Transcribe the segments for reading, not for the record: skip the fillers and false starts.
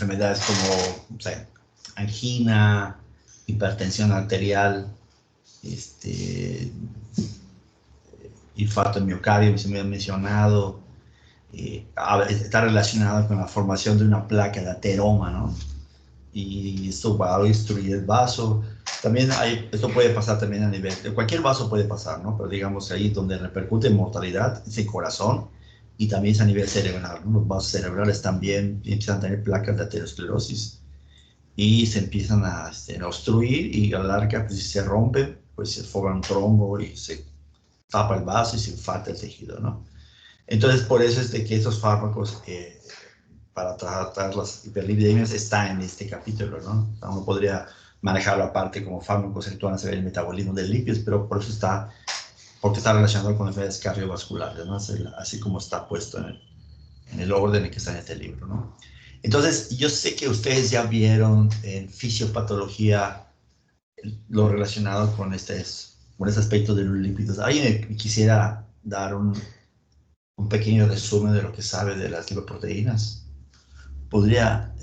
enfermedades como, o sea, angina, hipertensión arterial, infarto de miocardio, se me ha mencionado, está relacionado con la formación de una placa de ateroma, ¿no? Y esto va a destruir el vaso. También esto puede pasar también a nivel, cualquier vaso puede pasar, ¿no? Pero digamos ahí donde repercute en mortalidad es el corazón y también es a nivel cerebral, ¿no? Los vasos cerebrales también empiezan a tener placas de aterosclerosis y se empiezan a obstruir y a la larga, pues si se rompe, pues se forma un trombo y se tapa el vaso y se infarta el tejido, ¿no? Entonces, por eso es de que estos fármacos para tratar las hiperlipidemias está en este capítulo, ¿no? Uno podría manejarlo aparte como fármacos que actúan sobre el metabolismo de lípidos, pero por eso está, porque está relacionado con enfermedades cardiovasculares, ¿no? Así como está puesto en el orden en que está en este libro, ¿no? Entonces, yo sé que ustedes ya vieron en fisiopatología lo relacionado con este aspecto de los lípidos. ¿Alguien me quisiera dar un pequeño resumen de lo que sabe de las lipoproteínas? ¿Podría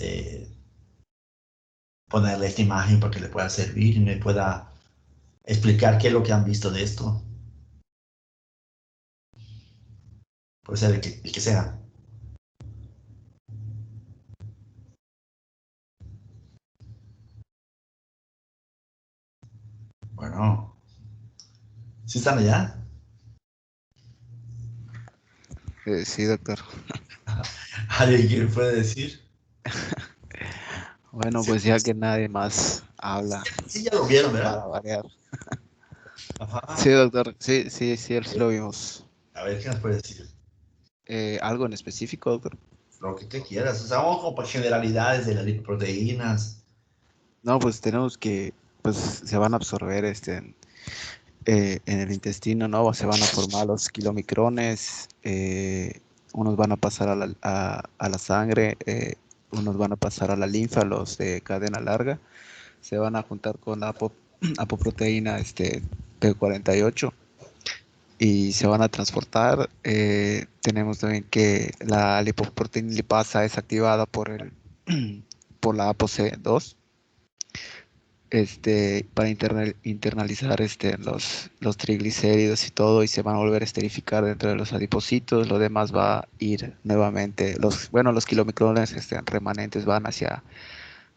ponerle esta imagen para que le pueda servir y me pueda explicar qué es lo que han visto de esto? Puede ser el que sea. Bueno, ¿sí están allá? Sí, doctor. ¿Alguien que me puede decir? Bueno, Sí, pues ya que nadie más habla sí, ya lo vieron, para ¿verdad? variar. Ajá. Sí, doctor. Sí, sí, sí, sí lo vimos. A ver, ¿qué nos puede decir? ¿Algo en específico, doctor? Lo que te quieras. O sea, vamos como para generalidades de las lipoproteínas. No, pues tenemos que, pues se van a absorber en el intestino, ¿no? Se van a formar los kilomicrones, unos van a pasar a la sangre, unos van a pasar a la linfa, los de cadena larga, se van a juntar con la apoproteína P48 y se van a transportar. Tenemos también que la lipoproteína lipasa es activada por la ApoC2 para internalizar los triglicéridos y todo, y se van a volver a esterificar dentro de los adipocitos. Lo demás va a ir nuevamente, los kilomicrones remanentes van hacia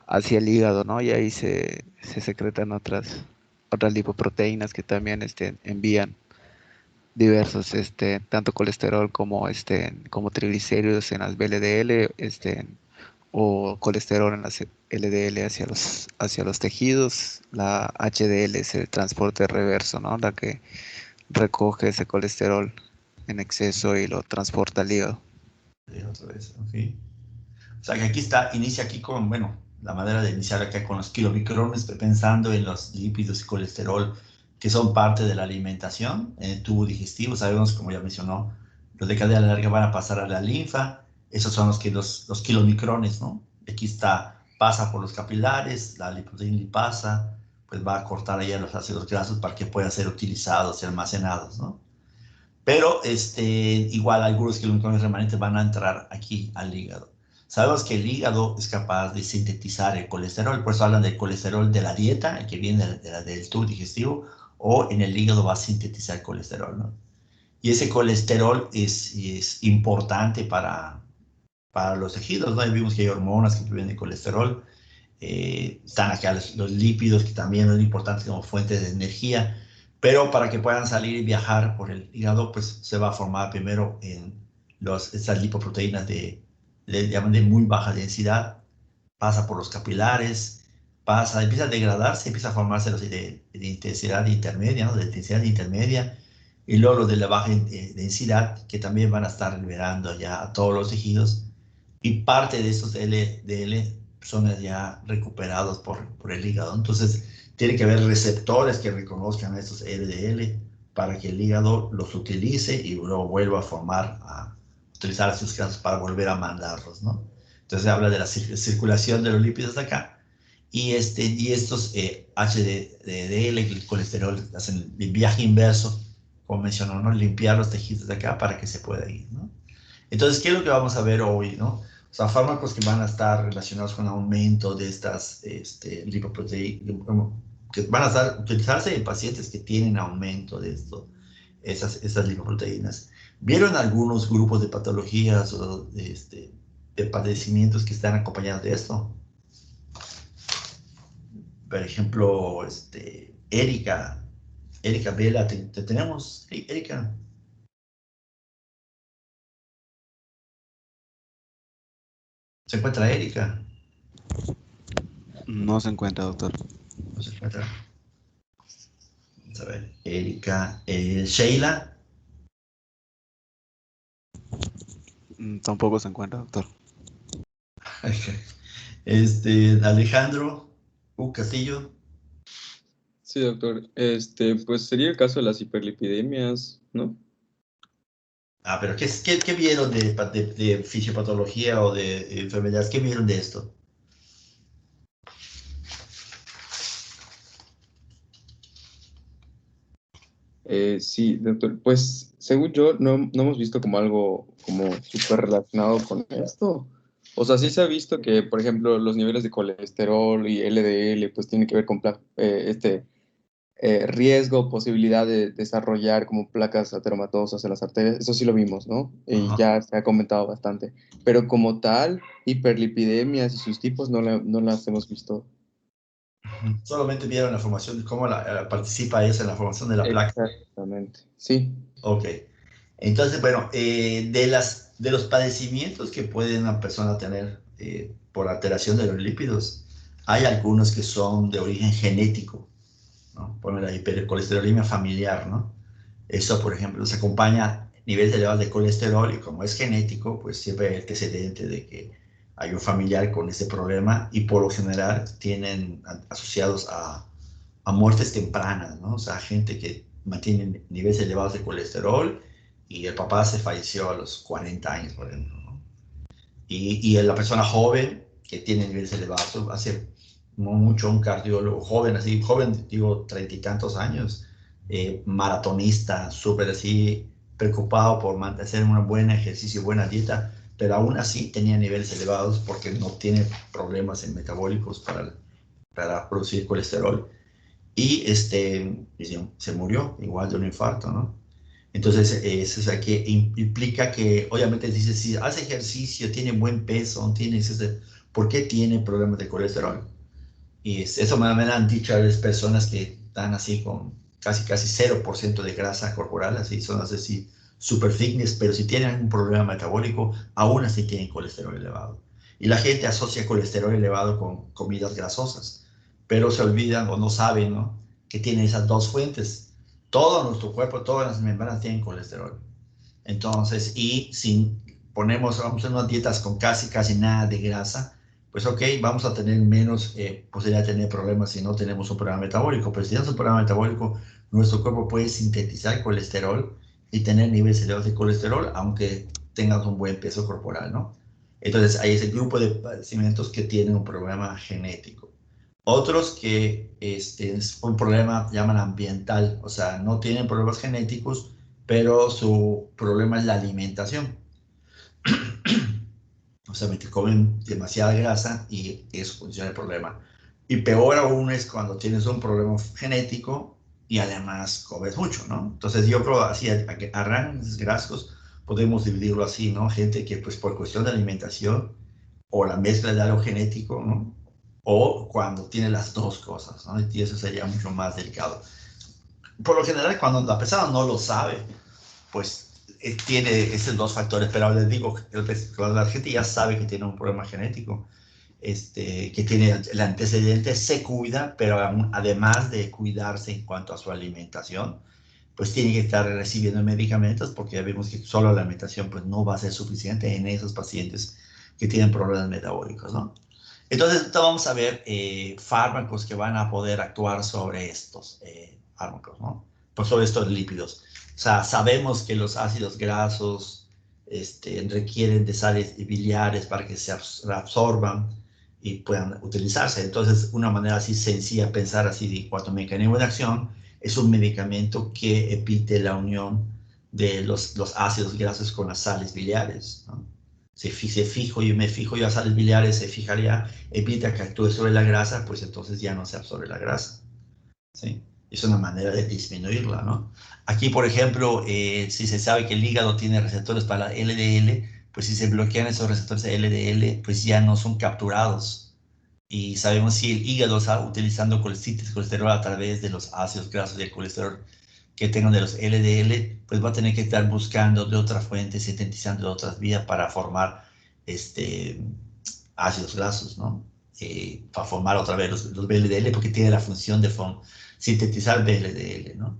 el hígado, ¿no? Y ahí se secretan otras lipoproteínas que también envían diversos, tanto colesterol como triglicéridos en las VLDL, o colesterol en las LDL hacia los tejidos. La HDL es el transporte reverso, ¿no? La que recoge ese colesterol en exceso y lo transporta al hígado. Otra vez, en fin. O sea, que aquí está, inicia aquí con, bueno, la manera de iniciar acá con los kilomicrones, pensando en los lípidos y colesterol que son parte de la alimentación en el tubo digestivo. Sabemos, como ya mencionó, los de cadena larga van a pasar a la linfa. Esos son los kilomicrones, ¿no? Aquí está, pasa por los capilares, la lipoproteína lipasa, pues va a cortar allá los ácidos grasos para que puedan ser utilizados y almacenados, ¿no? Pero igual algunos kilómetros remanentes van a entrar aquí al hígado. Sabemos que el hígado es capaz de sintetizar el colesterol, por eso hablan del colesterol de la dieta, el que viene del tubo digestivo, o en el hígado va a sintetizar el colesterol, ¿no? Y ese colesterol es importante para los tejidos, ¿no? Y vimos que hay hormonas que vienen de colesterol, están acá los lípidos, que también son importantes como fuente de energía, pero para que puedan salir y viajar por el hígado, pues se va a formar primero en estas lipoproteínas llaman de muy baja densidad, pasa por los capilares, empieza a degradarse, empieza a formarse los de intensidad intermedia, ¿no? De intensidad intermedia, y luego los de la baja densidad, que también van a estar liberando ya a todos los tejidos, y parte de estos LDL son ya recuperados por el hígado. Entonces, tiene que haber receptores que reconozcan a estos LDL para que el hígado los utilice y luego vuelva a utilizar sus casos para volver a mandarlos, ¿no? Entonces, habla de la circulación de los lípidos de acá y estos HDL, el colesterol, hacen el viaje inverso, como mencionó, ¿no? Limpiar los tejidos de acá para que se pueda ir, ¿no? Entonces, ¿qué es lo que vamos a ver hoy, no? O sea, fármacos que van a estar relacionados con aumento de estas lipoproteínas, que van a utilizarse en pacientes que tienen aumento de esas lipoproteínas. ¿Vieron algunos grupos de patologías o de padecimientos que están acompañados de esto? Por ejemplo, Erika Vela, ¿te tenemos? Erika. ¿Se encuentra Erika? No se encuentra, doctor. No se encuentra. Vamos a ver. Erika. Sheila. Tampoco se encuentra, doctor. Alejandro Castillo. Sí, doctor. Pues sería el caso de las hiperlipidemias, ¿no? Pero ¿qué vieron de fisiopatología o de enfermedades? ¿Qué vieron de esto? Sí, doctor. Pues según yo, no hemos visto como algo como súper relacionado con esto. O sea, sí se ha visto que, por ejemplo, los niveles de colesterol y LDL, pues tienen que ver con riesgo, posibilidad de desarrollar como placas ateromatosas en las arterias. Eso sí lo vimos, ¿no? Y Ajá. ya se ha comentado bastante. Pero como tal, hiperlipidemias y sus tipos no las hemos visto. Solamente vieron la formación de cómo participa eso en la formación de la placa. Exactamente, sí. Ok. Entonces, bueno, de los padecimientos que puede una persona tener por alteración de los lípidos, hay algunos que son de origen genético, ¿no? Por la hipercolesterolemia familiar, ¿no? Eso, por ejemplo, se acompaña niveles elevados de colesterol y como es genético, pues siempre hay antecedente de que hay un familiar con ese problema y por lo general tienen asociados a muertes tempranas, ¿no? O sea, gente que mantiene niveles elevados de colesterol y el papá se falleció a los 40 años, por ejemplo, ¿no? Y la persona joven que tiene niveles elevados, hace no mucho un cardiólogo joven, así, joven, digo, 30 y tantos años, maratonista, súper así, preocupado por mantener un buen ejercicio, buena dieta, pero aún así tenía niveles elevados porque no tiene problemas metabólicos para producir colesterol y se murió igual de un infarto, ¿no? Entonces, eso es que implica que, obviamente, dice, si hace ejercicio, tiene buen peso, ¿por qué tiene problemas de colesterol? Y eso me han dicho a las personas que están así con casi 0% de grasa corporal, así son así super fitness, pero si tienen un problema metabólico, aún así tienen colesterol elevado. Y la gente asocia colesterol elevado con comidas grasosas, pero se olvidan o no saben, ¿no? Que tienen esas dos fuentes. Todo nuestro cuerpo, todas las membranas tienen colesterol. Entonces, y si vamos a unas dietas con casi nada de grasa, pues ok, vamos a tener menos posibilidad de tener problemas si no tenemos un problema metabólico. Pero si tenemos un problema metabólico, nuestro cuerpo puede sintetizar colesterol y tener niveles elevados de colesterol, aunque tengas un buen peso corporal, ¿no? Entonces, hay ese grupo de padecimientos que tienen un problema genético. Otros que es un problema, llaman ambiental, o sea, no tienen problemas genéticos, pero su problema es la alimentación. O sea, te comen demasiada grasa y eso funciona el problema. Y peor aún es cuando tienes un problema genético y además comes mucho, ¿no? Entonces yo creo así, a grandes rasgos, podemos dividirlo así, ¿no? Gente que pues por cuestión de alimentación o la mezcla de algo genético, ¿no? O cuando tiene las dos cosas, ¿no? Y eso sería mucho más delicado. Por lo general, cuando la persona no lo sabe, pues tiene esos dos factores, pero les digo, cuando la gente ya sabe que tiene un problema genético, que tiene el antecedente, se cuida, pero además de cuidarse en cuanto a su alimentación, pues tiene que estar recibiendo medicamentos porque ya vimos que solo la alimentación pues no va a ser suficiente en esos pacientes que tienen problemas metabólicos, ¿no? Entonces, vamos a ver fármacos que van a poder actuar sobre estos fármacos, ¿no? Pues sobre estos lípidos. O sea, sabemos que los ácidos grasos requieren de sales biliares para que se reabsorban y puedan utilizarse. Entonces, una manera así sencilla, pensar así de cuanto mecanismo de acción, es un medicamento que evite la unión de los ácidos grasos con las sales biliares, ¿no? se fijo, yo me fijo, ya sales biliares, se fijaría, evita que actúe sobre la grasa, pues entonces ya no se absorbe la grasa, ¿sí? Es una manera de disminuirla, ¿no? Aquí, por ejemplo, si se sabe que el hígado tiene receptores para LDL, pues si se bloquean esos receptores de LDL, pues ya no son capturados. Y sabemos si el hígado está utilizando síntesis de colesterol a través de los ácidos grasos y el colesterol que tengan de los LDL, pues va a tener que estar buscando de otra fuente, sintetizando de otras vías para formar ácidos grasos, ¿no? Para formar otra vez los VLDL, porque tiene la función de sintetizar VLDL, ¿no?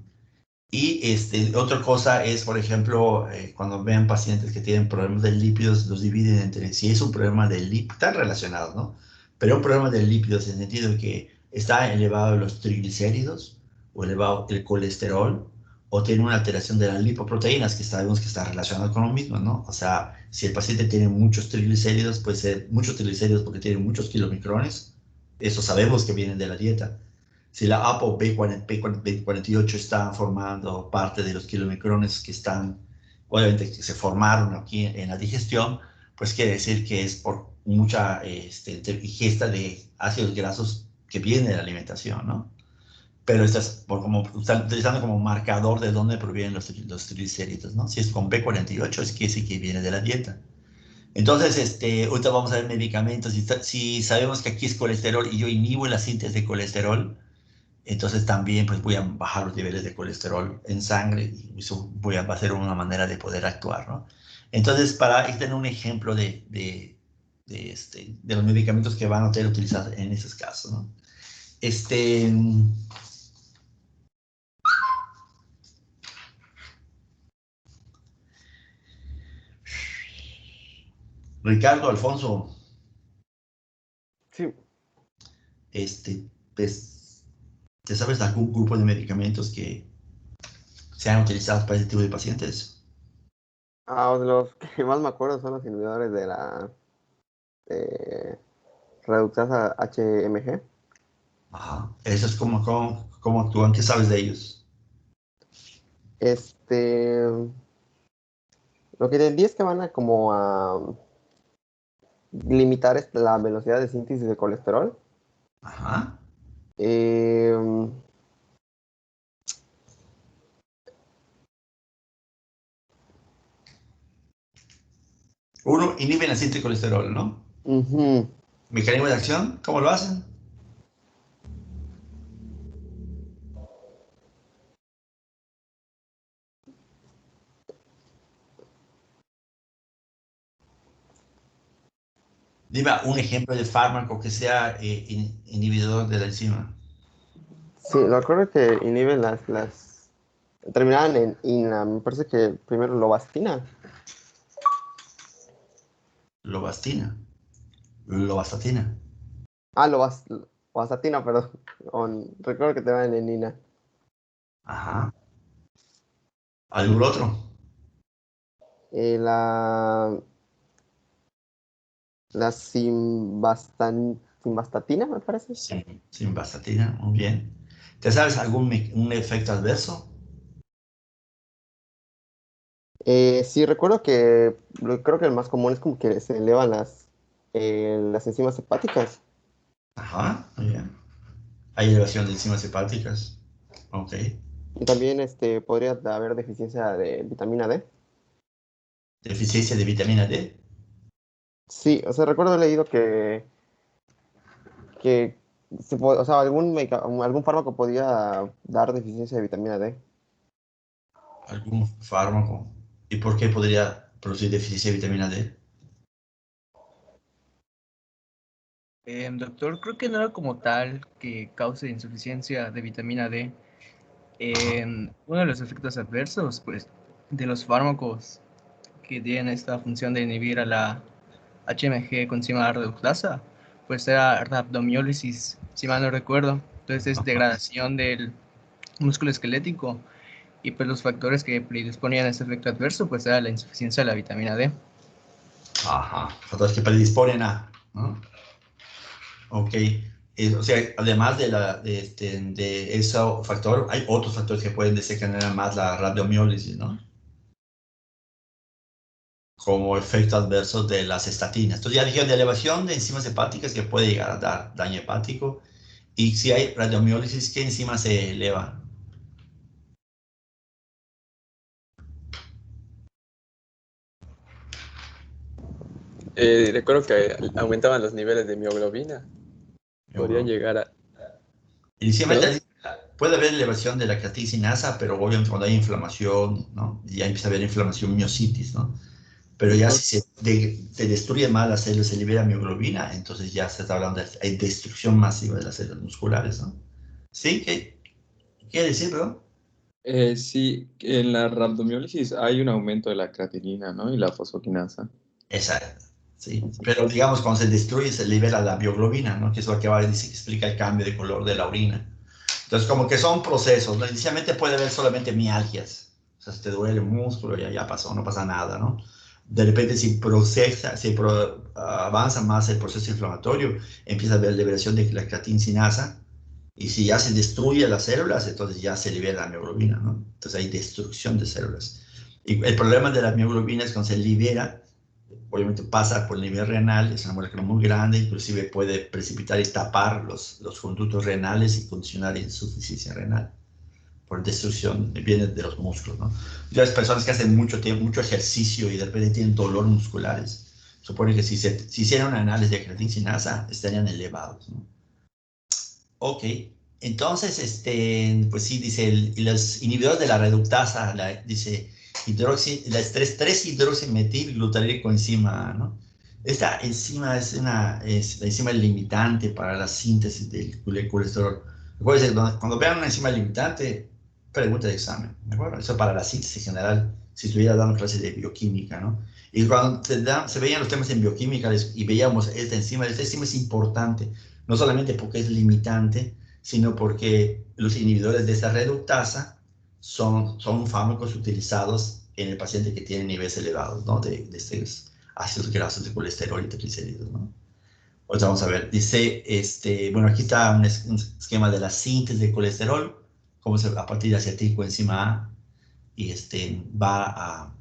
Y otra cosa es, por ejemplo, cuando vean pacientes que tienen problemas de lípidos, los dividen entre si es un problema de lípidos, están relacionados, ¿no? Pero un problema de lípidos en el sentido de que está elevado los triglicéridos o elevado el colesterol o tiene una alteración de las lipoproteínas, que sabemos que está relacionado con lo mismo, ¿no? O sea, si el paciente tiene muchos triglicéridos, puede ser muchos triglicéridos porque tiene muchos kilomicrones, eso sabemos que vienen de la dieta. Si la ApoB48 está formando parte de los kilomicrones que están, obviamente, que se formaron aquí en la digestión, pues quiere decir que es por mucha ingesta de ácidos grasos que viene de la alimentación, ¿no? Pero están utilizando como marcador de dónde provienen los triglicéridos, ¿no? Si es con B48, es que sí que viene de la dieta. Entonces, ahorita vamos a ver medicamentos. Si sabemos que aquí es colesterol y yo inhibo la síntesis de colesterol, entonces también pues voy a bajar los niveles de colesterol en sangre y eso va a ser una manera de poder actuar, ¿no? Entonces, para tener un ejemplo de los medicamentos que van a ser utilizados en esos casos, ¿no? Ricardo, Alfonso, Sí. pues, ¿te sabes algún grupo de medicamentos que sean utilizados para este tipo de pacientes? De los que más me acuerdo son los inhibidores de la reductasa HMG. Ajá. Eso es como actúan, ¿qué sabes de ellos? Lo que entendí es que van a como a limitar la velocidad de síntesis de colesterol. Ajá. Eh, Uno, inhiben la síntesis de colesterol, ¿no? ujú. ¿Mecanismo de acción? ¿Cómo lo hacen? Dime un ejemplo de fármaco que sea inhibidor de la enzima. Sí, me acuerdo que inhiben las terminaban en INA, me parece que primero lobastina. Lobastina. Lovastatina. Lovastatina, perdón. Recuerdo que terminaban en INA. Ajá. ¿Algún otro? La simvastatina, me parece. Sí, simvastatina, muy bien. ¿Te sabes un efecto adverso? Sí, recuerdo que creo que el más común es como que se elevan las enzimas hepáticas. Ajá, muy bien. Hay elevación de enzimas hepáticas. Ok. Y también podría haber deficiencia de vitamina D. Deficiencia de vitamina D. Sí, o sea, recuerdo haber leído que o sea, algún fármaco podía dar deficiencia de vitamina D. ¿Algún fármaco? ¿Y por qué podría producir deficiencia de vitamina D? Doctor, creo que no era como tal que cause insuficiencia de vitamina D. Uno de los efectos adversos, pues, de los fármacos que tienen esta función de inhibir a la HMG con enzima reductasa, pues era rhabdomiólisis, si mal no recuerdo. Entonces es degradación del músculo esquelético y pues los factores que predisponían a este efecto adverso, pues era la insuficiencia de la vitamina D. Ajá. Factores que predisponen a, ¿no? Ok. O sea, además de ese factor, hay otros factores que pueden desencadenar más la radiomiólisis, ¿no? como efecto adverso de las estatinas. Entonces ya dijeron de elevación de enzimas hepáticas que puede llegar a dar daño hepático. Y si hay radiomiólisis, ¿qué enzima se eleva? Recuerdo que aumentaban los niveles de mioglobina. Podrían llegar a... Inicialmente puede haber elevación de la creatinasa, pero obviamente cuando hay inflamación, ¿no? Ya empieza a haber inflamación, miositis, ¿no? Pero ya si se destruye más las células, se libera mioglobina, entonces ya se está hablando de destrucción masiva de las células musculares, ¿no? ¿Sí? ¿Qué quiere decir, bro? Sí, en la rhabdomiólisis hay un aumento de la creatinina, ¿no? Y la fosfoquinasa. Exacto, sí. Pero digamos, cuando se destruye, se libera la bioglobina, ¿no? Que es lo que va a decir, que explica el cambio de color de la orina. Entonces, como que son procesos, ¿no? Inicialmente puede haber solamente mialgias. O sea, si te duele el músculo, ya pasó, no pasa nada, ¿no? De repente, si avanza más el proceso inflamatorio, empieza a haber liberación de la creatinasa. Y si ya se destruye las células, entonces ya se libera la mioglobina, ¿no? Entonces hay destrucción de células. Y el problema de la mioglobina es cuando se libera, obviamente pasa por el nivel renal, es una molécula muy grande, inclusive puede precipitar y tapar los conductos renales y condicionar insuficiencia renal por destrucción, viene de los músculos, ¿no? Las personas que hacen mucho tiempo, mucho ejercicio y de repente tienen dolor musculares, supone que si hicieran un análisis de creatinasa estarían elevados, ¿no? Ok, entonces, pues sí, dice, los inhibidores de la reductasa, dice, la 3-hidroximetilglutaril enzima, ¿no? Esta enzima es la enzima limitante para la síntesis del colesterol. Recuerden, cuando vean una enzima limitante, pregunta de examen, ¿de acuerdo? Eso para la síntesis general, si estuviera dando clases de bioquímica, ¿no? Y cuando se veían los temas en bioquímica y veíamos esta enzima es importante, no solamente porque es limitante, sino porque los inhibidores de esta reductasa son fármacos utilizados en el paciente que tiene niveles elevados, ¿no? de estos ácidos grasos de colesterol y triglicéridos, ¿no? Ahora vamos a ver, dice, bueno, aquí está un esquema de la síntesis de colesterol, cómo a partir de acetilcoenzima A, y va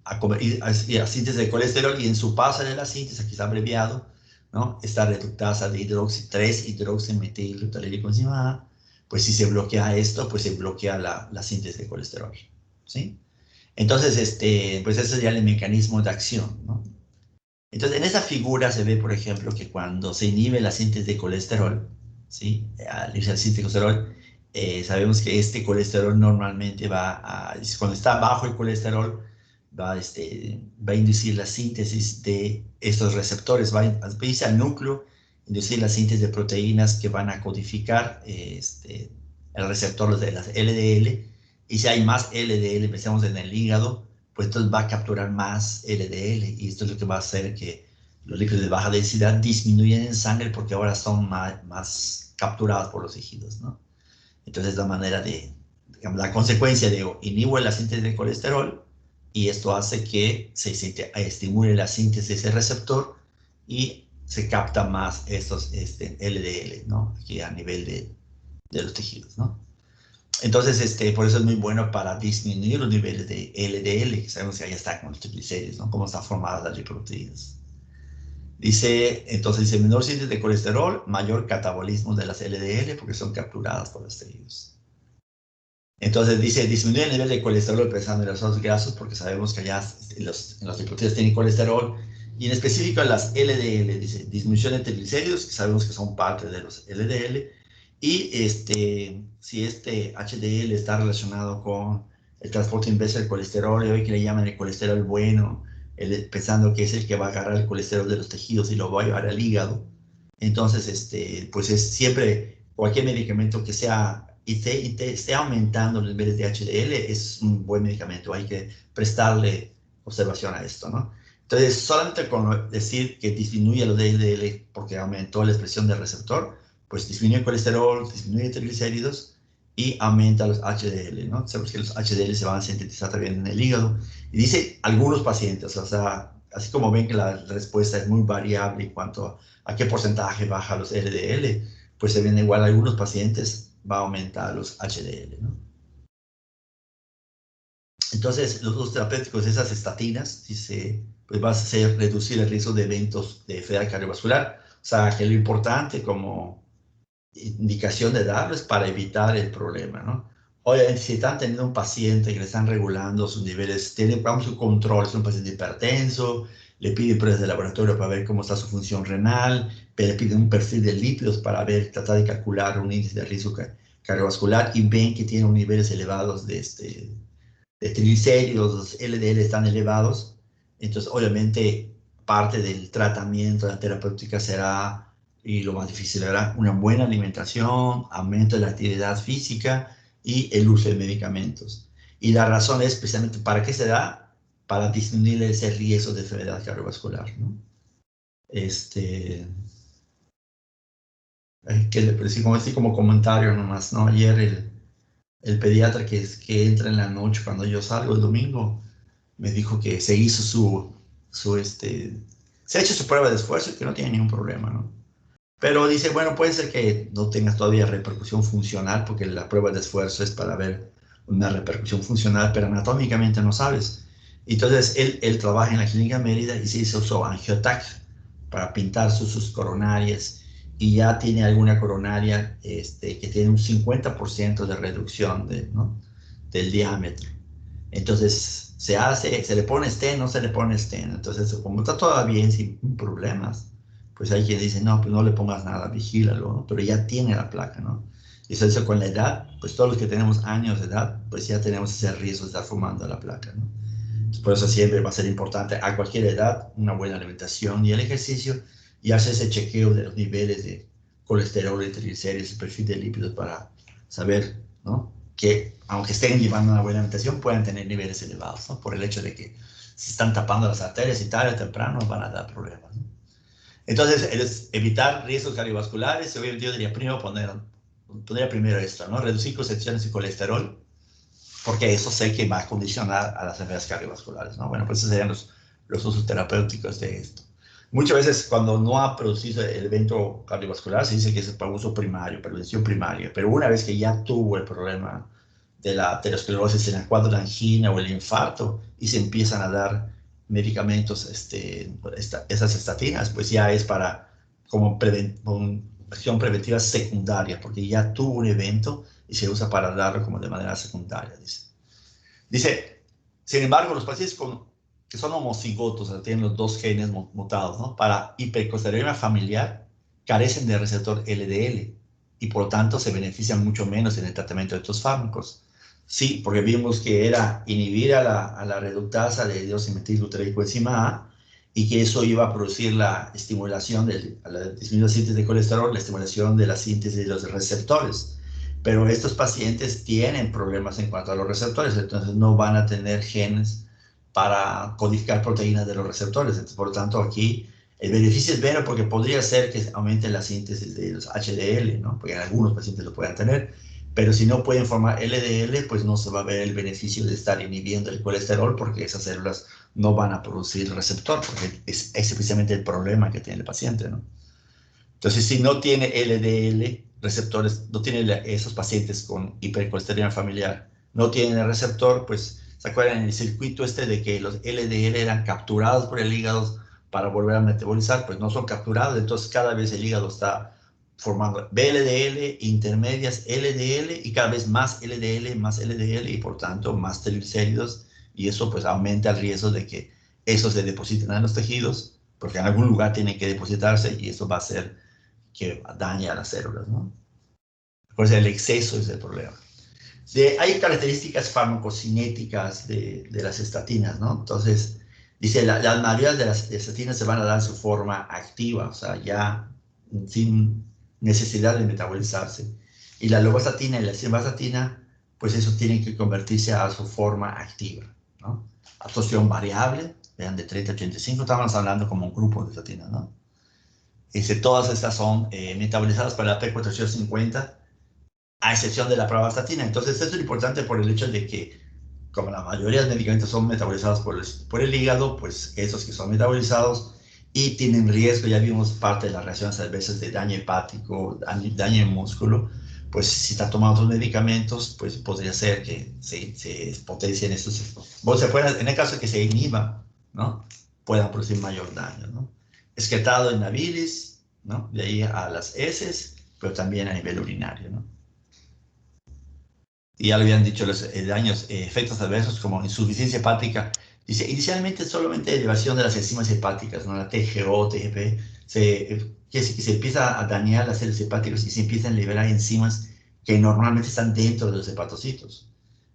a síntesis de colesterol, y en su paso de la síntesis, aquí está abreviado, ¿no? Esta reductasa de 3-hidroximetilglutaril-coenzima A, pues si se bloquea esto, pues se bloquea la síntesis de colesterol, ¿sí? Entonces, pues ese sería el mecanismo de acción, ¿no? Entonces, en esa figura se ve, por ejemplo, que cuando se inhibe la síntesis de colesterol, ¿sí? Al irse la síntesis de colesterol, sabemos que este colesterol normalmente cuando está bajo el colesterol, va a inducir la síntesis de estos receptores, va a irse al núcleo, inducir la síntesis de proteínas que van a codificar el receptor de las LDL, y si hay más LDL, pensamos en el hígado, pues entonces va a capturar más LDL, y esto es lo que va a hacer que los lípidos de baja densidad disminuyan en sangre porque ahora son más capturados por los tejidos, ¿no? Entonces la manera digamos, la consecuencia de inhibo la síntesis de colesterol, y esto hace que se estimule la síntesis de ese receptor y se capta más estos LDL, ¿no? Aquí a nivel de los tejidos, ¿no? Entonces, por eso es muy bueno para disminuir los niveles de LDL, que sabemos que ahí está con los triglicéridos, ¿no? Cómo están formadas las lipoproteínas. Entonces dice, menor síntesis de colesterol, mayor catabolismo de las LDL, porque son capturadas por los tejidos. Entonces dice, disminuye el nivel de colesterol pensando en los ácidos grasos, porque sabemos que allá en las lipoproteínas tienen colesterol, y en específico en las LDL, dice, disminución de triglicéridos, que sabemos que son parte de los LDL, y si HDL está relacionado con el transporte inverso del colesterol, y hoy que le llaman el colesterol bueno, pensando que es el que va a agarrar el colesterol de los tejidos y lo va a llevar al hígado. Entonces, pues es siempre cualquier medicamento que sea y esté aumentando los niveles de HDL es un buen medicamento. Hay que prestarle observación a esto, ¿no? Entonces, solamente con decir que disminuye los LDL porque aumentó la expresión del receptor, pues disminuye el colesterol, disminuye triglicéridos y aumenta los HDL, ¿no? Sabemos que los HDL se van a sintetizar también en el hígado. Y dice algunos pacientes, o sea, así como ven que la respuesta es muy variable en cuanto a qué porcentaje baja los LDL, pues se ven igual algunos pacientes va a aumentar los HDL, ¿no? Entonces, los usos terapéuticos de esas estatinas, dice, pues vas a hacer reducir el riesgo de eventos de enfermedad cardiovascular. O sea, que lo importante como indicación de darlo es para evitar el problema, ¿no? Obviamente, si están teniendo un paciente que le están regulando sus niveles, tiene, vamos, su control, es un paciente hipertenso, le piden pruebas de laboratorio para ver cómo está su función renal, le piden un perfil de lípidos para ver, tratar de calcular un índice de riesgo cardiovascular y ven que tiene niveles elevados de triglicéridos, los LDL están elevados, entonces obviamente parte del tratamiento, la terapéutica será, y lo más difícil será, una buena alimentación, aumento de la actividad física y el uso de medicamentos. Y la razón es precisamente para qué se da, para disminuir ese riesgo de enfermedad cardiovascular, ¿no? Que le decimos así como comentario nomás, ¿no? Ayer el pediatra que entra en la noche cuando yo salgo el domingo, me dijo que se hizo se ha hecho su prueba de esfuerzo y que no tiene ningún problema, ¿no? Pero dice, bueno, puede ser que no tengas todavía repercusión funcional, porque la prueba de esfuerzo es para ver una repercusión funcional, pero anatómicamente no sabes. Entonces, él trabaja en la clínica Mérida y se hizo su angiotac para pintar sus coronarias, y ya tiene alguna coronaria que tiene un 50% de reducción ¿no? del diámetro. Entonces, se le pone stent, no se le pone stent. Entonces, como está todavía bien, sin problemas, pues hay quien dice, no, pues no le pongas nada, vigílalo, ¿no? Pero ya tiene la placa, ¿no? Y eso con la edad, pues todos los que tenemos años de edad, pues ya tenemos ese riesgo de estar fumando la placa, ¿no? Entonces, por eso siempre va a ser importante a cualquier edad una buena alimentación y el ejercicio, y hacer ese chequeo de los niveles de colesterol, de triglicéridos, el perfil de lípidos para saber, ¿no? Que aunque estén llevando una buena alimentación, puedan tener niveles elevados, ¿no? Por el hecho de que se están tapando las arterias y tarde o temprano van a dar problemas, ¿no? Entonces, evitar riesgos cardiovasculares, obviamente yo diría primero pondría primero esto, ¿no? Reducir concentraciones de colesterol, porque eso sé que va a condicionar a las enfermedades cardiovasculares, ¿no? Bueno, pues esos serían los usos terapéuticos de esto. Muchas veces cuando no ha producido el evento cardiovascular se dice que es para uso primario, prevención primaria, pero una vez que ya tuvo el problema de la aterosclerosis en el cuadro de angina o el infarto y se empiezan a dar medicamentos, esas estatinas, pues ya es para como acción preventiva secundaria, porque ya tuvo un evento y se usa para darlo como de manera secundaria, dice. Sin embargo, los pacientes que son homocigotos, o sea, tienen los dos genes mutados, ¿no? Para hipercolesterolemia familiar, carecen de receptor LDL y por lo tanto se benefician mucho menos en el tratamiento de estos fármacos. Sí, porque vimos que era inhibir a la reductasa de deoximetilglutaricoenzima A, y que eso iba a producir la estimulación disminuir la síntesis de colesterol, la estimulación de la síntesis de los receptores. Pero estos pacientes tienen problemas en cuanto a los receptores, entonces no van a tener genes para codificar proteínas de los receptores. Entonces, por lo tanto, aquí el beneficio es bueno porque podría ser que aumente la síntesis de los HDL, ¿no? Porque algunos pacientes lo puedan tener, pero si no pueden formar LDL, pues no se va a ver el beneficio de estar inhibiendo el colesterol, porque esas células no van a producir receptor, porque es precisamente el problema que tiene el paciente, ¿no? Entonces, si no tiene LDL receptores, no tiene esos pacientes con hipercolesterolemia familiar, no tienen el receptor, pues, ¿se acuerdan en el circuito de que los LDL eran capturados por el hígado para volver a metabolizar? Pues no son capturados, entonces cada vez el hígado está formando VLDL, intermedias LDL, y cada vez más LDL, y por tanto más triglicéridos, y eso pues aumenta el riesgo de que eso se depositen en los tejidos, porque en algún lugar tiene que depositarse, y eso va a hacer que daña a las células, ¿no? Por eso el exceso es el problema. Hay características farmacocinéticas de las estatinas, ¿no? Entonces, dice, la mayoría de las estatinas se van a dar en su forma activa, o sea, ya sin necesidad de metabolizarse. Y la lovastatina y la simvastatina, pues eso tiene que convertirse a su forma activa, ¿no? Absorción variable, vean, de 30 a 85, estamos hablando como un grupo de estatinas, ¿no? Todas estas son metabolizadas para la P450, a excepción de la pravastatina. Entonces, esto es importante por el hecho de que, como la mayoría de los medicamentos son metabolizados por el hígado, pues esos que son metabolizados y tienen riesgo, ya vimos parte de las reacciones adversas de daño hepático, daño en músculo, pues si está tomando otros medicamentos, pues podría ser que se potencien estos. En el caso de que se inhiba, ¿no? puedan producir mayor daño, ¿no? Excretado en la bilis, ¿no? De ahí a las heces, pero también a nivel urinario, ¿no? Y ya lo habían dicho los daños, efectos adversos como insuficiencia hepática. Dice, inicialmente solamente elevación de las enzimas hepáticas, ¿no? La TGO, TGP, quiere decir que se empieza a dañar las células hepáticas y se empiezan a liberar enzimas que normalmente están dentro de los hepatocitos.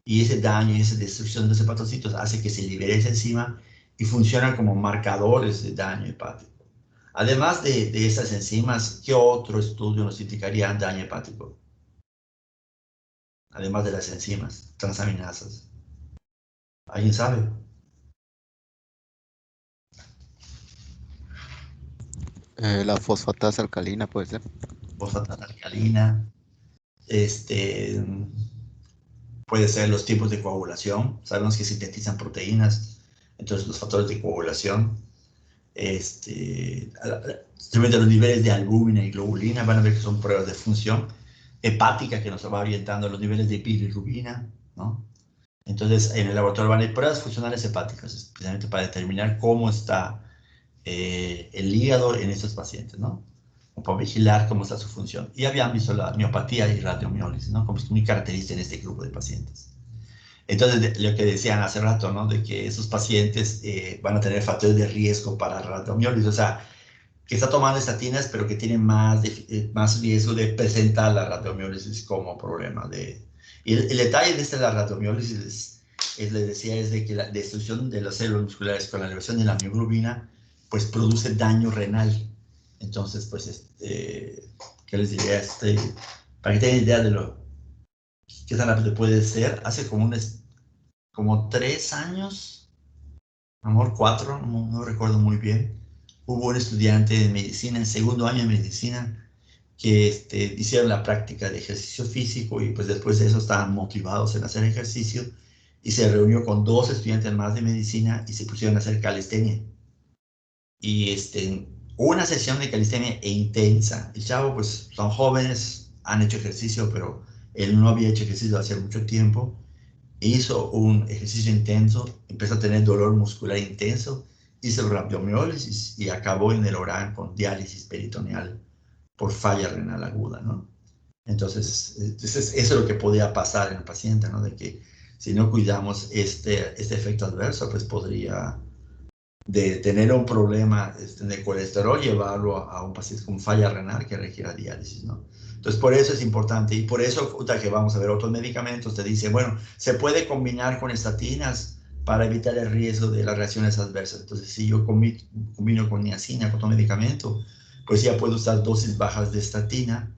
Y ese daño y esa destrucción de los hepatocitos hace que se libere esa enzima y funcionan como marcadores de daño hepático. Además de esas enzimas, ¿qué otro estudio nos indicaría daño hepático? Además de las enzimas transaminasas. ¿Alguien sabe? La fosfatasa alcalina puede ser. Fosfatasa alcalina. Puede ser los tipos de coagulación. Sabemos que sintetizan proteínas. Entonces, los factores de coagulación. Simplemente los niveles de albúmina y globulina. Van a ver que son pruebas de función hepática que nos va orientando a los niveles de bilirrubina, ¿no? Entonces, en el laboratorio van a ir pruebas funcionales hepáticas, especialmente para determinar cómo está el hígado en estos pacientes, ¿no? O para vigilar cómo está su función. Y habían visto la miopatía y radiomiólisis, ¿no? Como es muy característica en este grupo de pacientes. Entonces, lo que decían hace rato, ¿no? De que esos pacientes van a tener factores de riesgo para radiomiólisis, o sea, que está tomando estatinas, pero que tiene más riesgo de presentar la radiomiólisis como problema. Y el detalle de la radiomiólisis, les decía, es de que la destrucción de las células musculares con la elevación de la mioglobina, pues produce daño renal. Entonces, pues, ¿qué les diría? Para que tengan idea de lo que tan rápido puede ser, hace como 3 años, a lo mejor 4, no recuerdo muy bien, hubo un estudiante de medicina, en segundo año de medicina, que hicieron la práctica de ejercicio físico y pues después de eso estaban motivados en hacer ejercicio y se reunió con 2 estudiantes más de medicina y se pusieron a hacer calistenia. Y una sesión de calistenia intensa. El chavo, pues son jóvenes, han hecho ejercicio, pero él no había hecho ejercicio hace mucho tiempo. Hizo un ejercicio intenso, empezó a tener dolor muscular intenso, hizo radiomiólisis y acabó en el ORAN con diálisis peritoneal por falla renal aguda, ¿no? Entonces, eso es lo que podía pasar en el paciente, ¿no? De que si no cuidamos este efecto adverso, pues podría de tener un problema de colesterol, llevarlo a un paciente con falla renal que requiera diálisis, ¿no? Entonces, por eso es importante y por eso, que vamos a ver otros medicamentos, te dicen, bueno, se puede combinar con estatinas para evitar el riesgo de las reacciones adversas. Entonces, si yo combino con niacina, con otro medicamento, pues ya puedo usar dosis bajas de estatina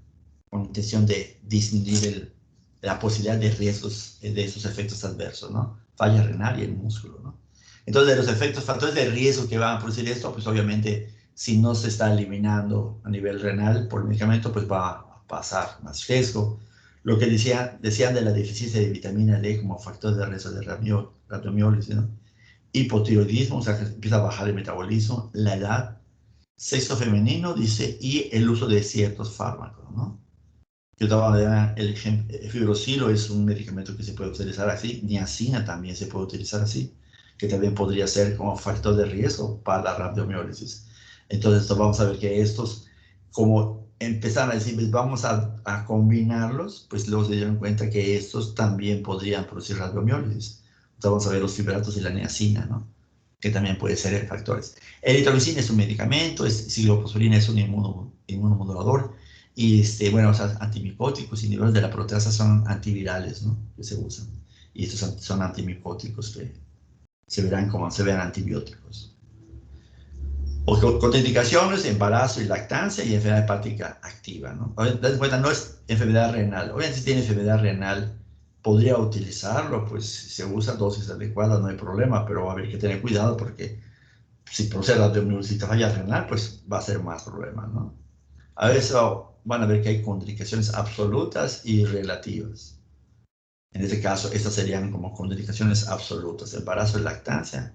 con intención de disminuir la posibilidad de riesgos de esos efectos adversos, ¿no? Falla renal y el músculo, ¿no? Entonces, de los factores de riesgo que van a producir esto, pues obviamente, si no se está eliminando a nivel renal por el medicamento, pues va a pasar más riesgo. Lo que decían de la deficiencia de vitamina D como factor de riesgo de radiomiólisis, ¿no? Hipotiroidismo, o sea, que empieza a bajar el metabolismo, la edad, sexo femenino, dice, y el uso de ciertos fármacos, ¿no? Yo daba el ejemplo, fibrosilo es un medicamento que se puede utilizar así, niacina también se puede utilizar así, que también podría ser como factor de riesgo para la radiomiólisis. Entonces, vamos a ver que estos, como empezaron a decir, pues vamos a combinarlos, pues luego se dieron cuenta que estos también podrían producir radiomiólisis. Entonces, vamos a ver los fibratos y la niacina, ¿no? Que también pueden ser factores. Eritromicina es un medicamento, ciclofosfurina es un inmunomodulador, y bueno, o sea, antimicóticos y niveles de la proteasa son antivirales, ¿no? Que se usan. Y estos son antimicóticos que se verán como se vean antibióticos. Contraindicaciones, embarazo y lactancia y enfermedad hepática activa, ¿no? Den cuenta, no es enfermedad renal. Obviamente, si tiene enfermedad renal, podría utilizarlo, pues si se usa dosis adecuadas no hay problema, pero va a haber que tener cuidado porque si procede la radiomiólisis falla renal, pues va a ser más problema, ¿no? A veces van a ver que hay contraindicaciones absolutas y relativas. En este caso, estas serían como contraindicaciones absolutas: embarazo y lactancia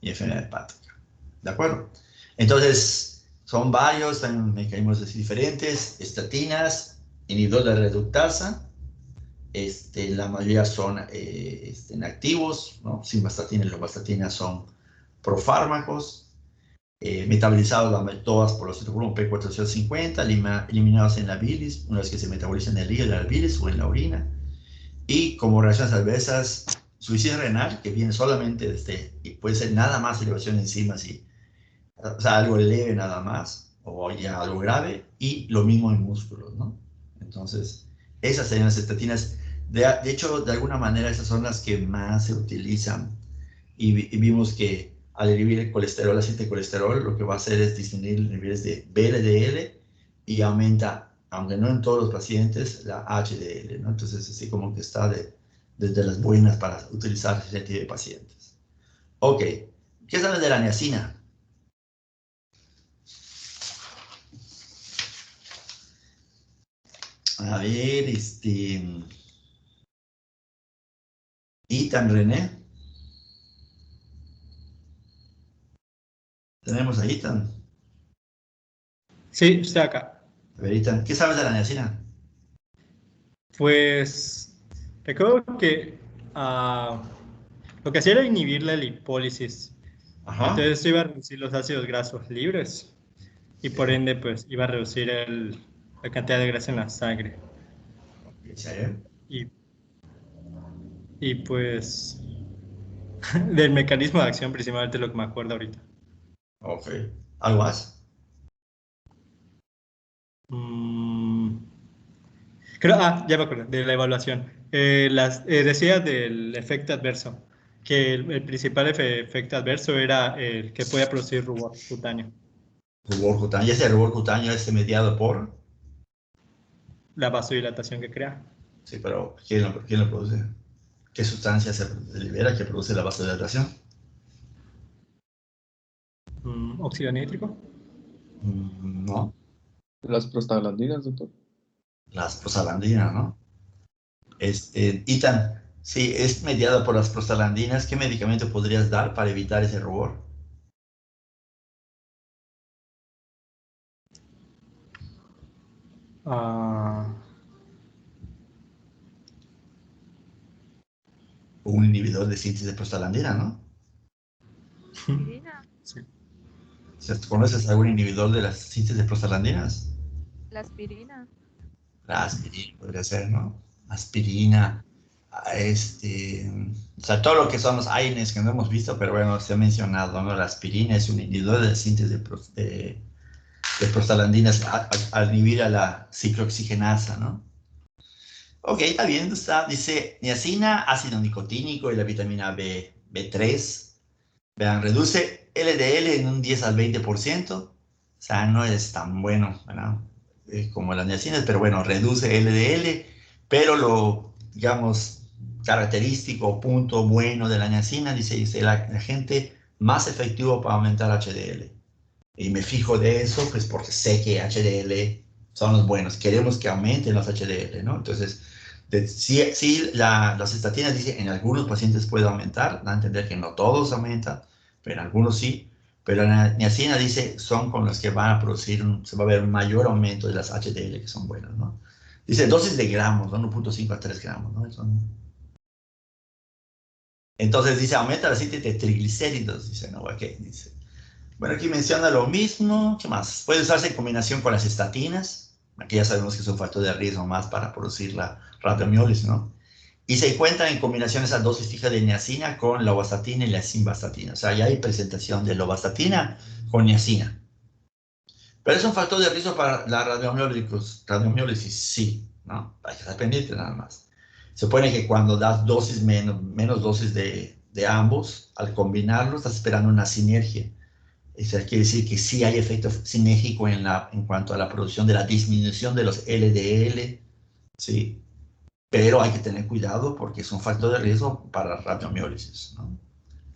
y enfermedad hepática. ¿De acuerdo? Entonces, son varios, también mecanismos diferentes: estatinas, inhibidores de reductasa, la mayoría son inactivos, ¿no? Simvastatina y lovastatina son profármacos, metabolizados todas por los citocromo P450, eliminados en la bilis, una vez que se metabolizan en el hígado, en la bilis o en la orina. Y como reacciones adversas, suicidio renal, que viene solamente y puede ser nada más elevación de enzimas, o sea, algo leve nada más, o ya algo grave, y lo mismo en músculos, ¿no? Entonces, esas serían las estatinas. De hecho, de alguna manera, esas son las que más se utilizan. Y vimos que al inhibir el colesterol, aceite de colesterol, lo que va a hacer es disminuir los niveles de VLDL y aumenta, aunque no en todos los pacientes, la HDL, ¿no? Entonces, así como que está desde las buenas para utilizar ese tipo de pacientes. Ok, ¿qué sabes de la niacina? A ver, Ethan, René. Tenemos a Ethan. Sí, estoy acá. A ver, Ethan, ¿qué sabes de la niacina? Pues recuerdo que lo que hacía era inhibir la lipólisis. Ajá. Entonces esto iba a reducir los ácidos grasos libres y por ende pues iba a reducir la cantidad de grasa en la sangre. Y pues del mecanismo de acción principalmente lo que me acuerdo ahorita. Ok. ¿Algo más? Creo, ya me acuerdo, de la evaluación. Decía del efecto adverso, que el principal efecto adverso era el que podía producir rubor cutáneo. Rubor cutáneo. ¿Y ese rubor cutáneo es mediado por? La vasodilatación que crea. Sí, pero ¿quién lo produce? ¿Qué sustancia se libera que produce la vasodilatación? ¿Óxido nítrico? No. Las prostaglandinas, doctor. Las prostaglandinas, ¿no? Ethan, sí, es mediado por las prostaglandinas. ¿Qué medicamento podrías dar para evitar ese rubor? Un inhibidor de síntesis de prostaglandina, ¿no? Aspirina. Sí. ¿Conoces algún inhibidor de las síntesis de prostaglandinas? La aspirina. La aspirina podría ser, ¿no? Aspirina, o sea, todo lo que son los AINES que no hemos visto, pero bueno, se ha mencionado, ¿no? La aspirina es un inhibidor de síntesis de prostaglandinas al inhibir a la ciclooxigenasa, ¿no? Ok, está bien, dice niacina, ácido nicotínico y la vitamina B3. Vean, reduce LDL en un 10 al 20%, o sea, no es tan bueno, ¿verdad? Como las niacinas, pero bueno, reduce LDL, pero digamos, característico o punto bueno de la niacina, dice la gente, más efectivo para aumentar HDL. Y me fijo de eso, pues porque sé que HDL son los buenos, queremos que aumenten los HDL, ¿no? Entonces, sí, las estatinas dicen en algunos pacientes puede aumentar, da a entender que no todos aumentan, pero en algunos sí, pero la niacina dice son con los que van a producir, se va a ver un mayor aumento de las HDL que son buenas, ¿no? Dice dosis de gramos, 1.5 a 3 gramos, ¿no? Entonces dice, aumenta la síntesis de triglicéridos, dice, no, ok, dice. Bueno, aquí menciona lo mismo, ¿qué más? Puede usarse en combinación con las estatinas, aquí ya sabemos que es un factor de riesgo más para producir la radiomiólisis, ¿no? Y se encuentran en combinaciones a dosis fija de niacina con la lovastatina y la simvastatina. O sea, ya hay presentación de lovastatina con niacina. ¿Pero es un factor de riesgo para la radiomiólisis? Sí, ¿no? Hay que estar pendiente nada más. Se supone que cuando das dosis menos dosis de ambos, al combinarlos, estás esperando una sinergia. Eso quiere decir que sí hay efecto sinérgico en cuanto a la producción de la disminución de los LDL, ¿sí? Pero hay que tener cuidado porque es un factor de riesgo para radiomiólisis, ¿no?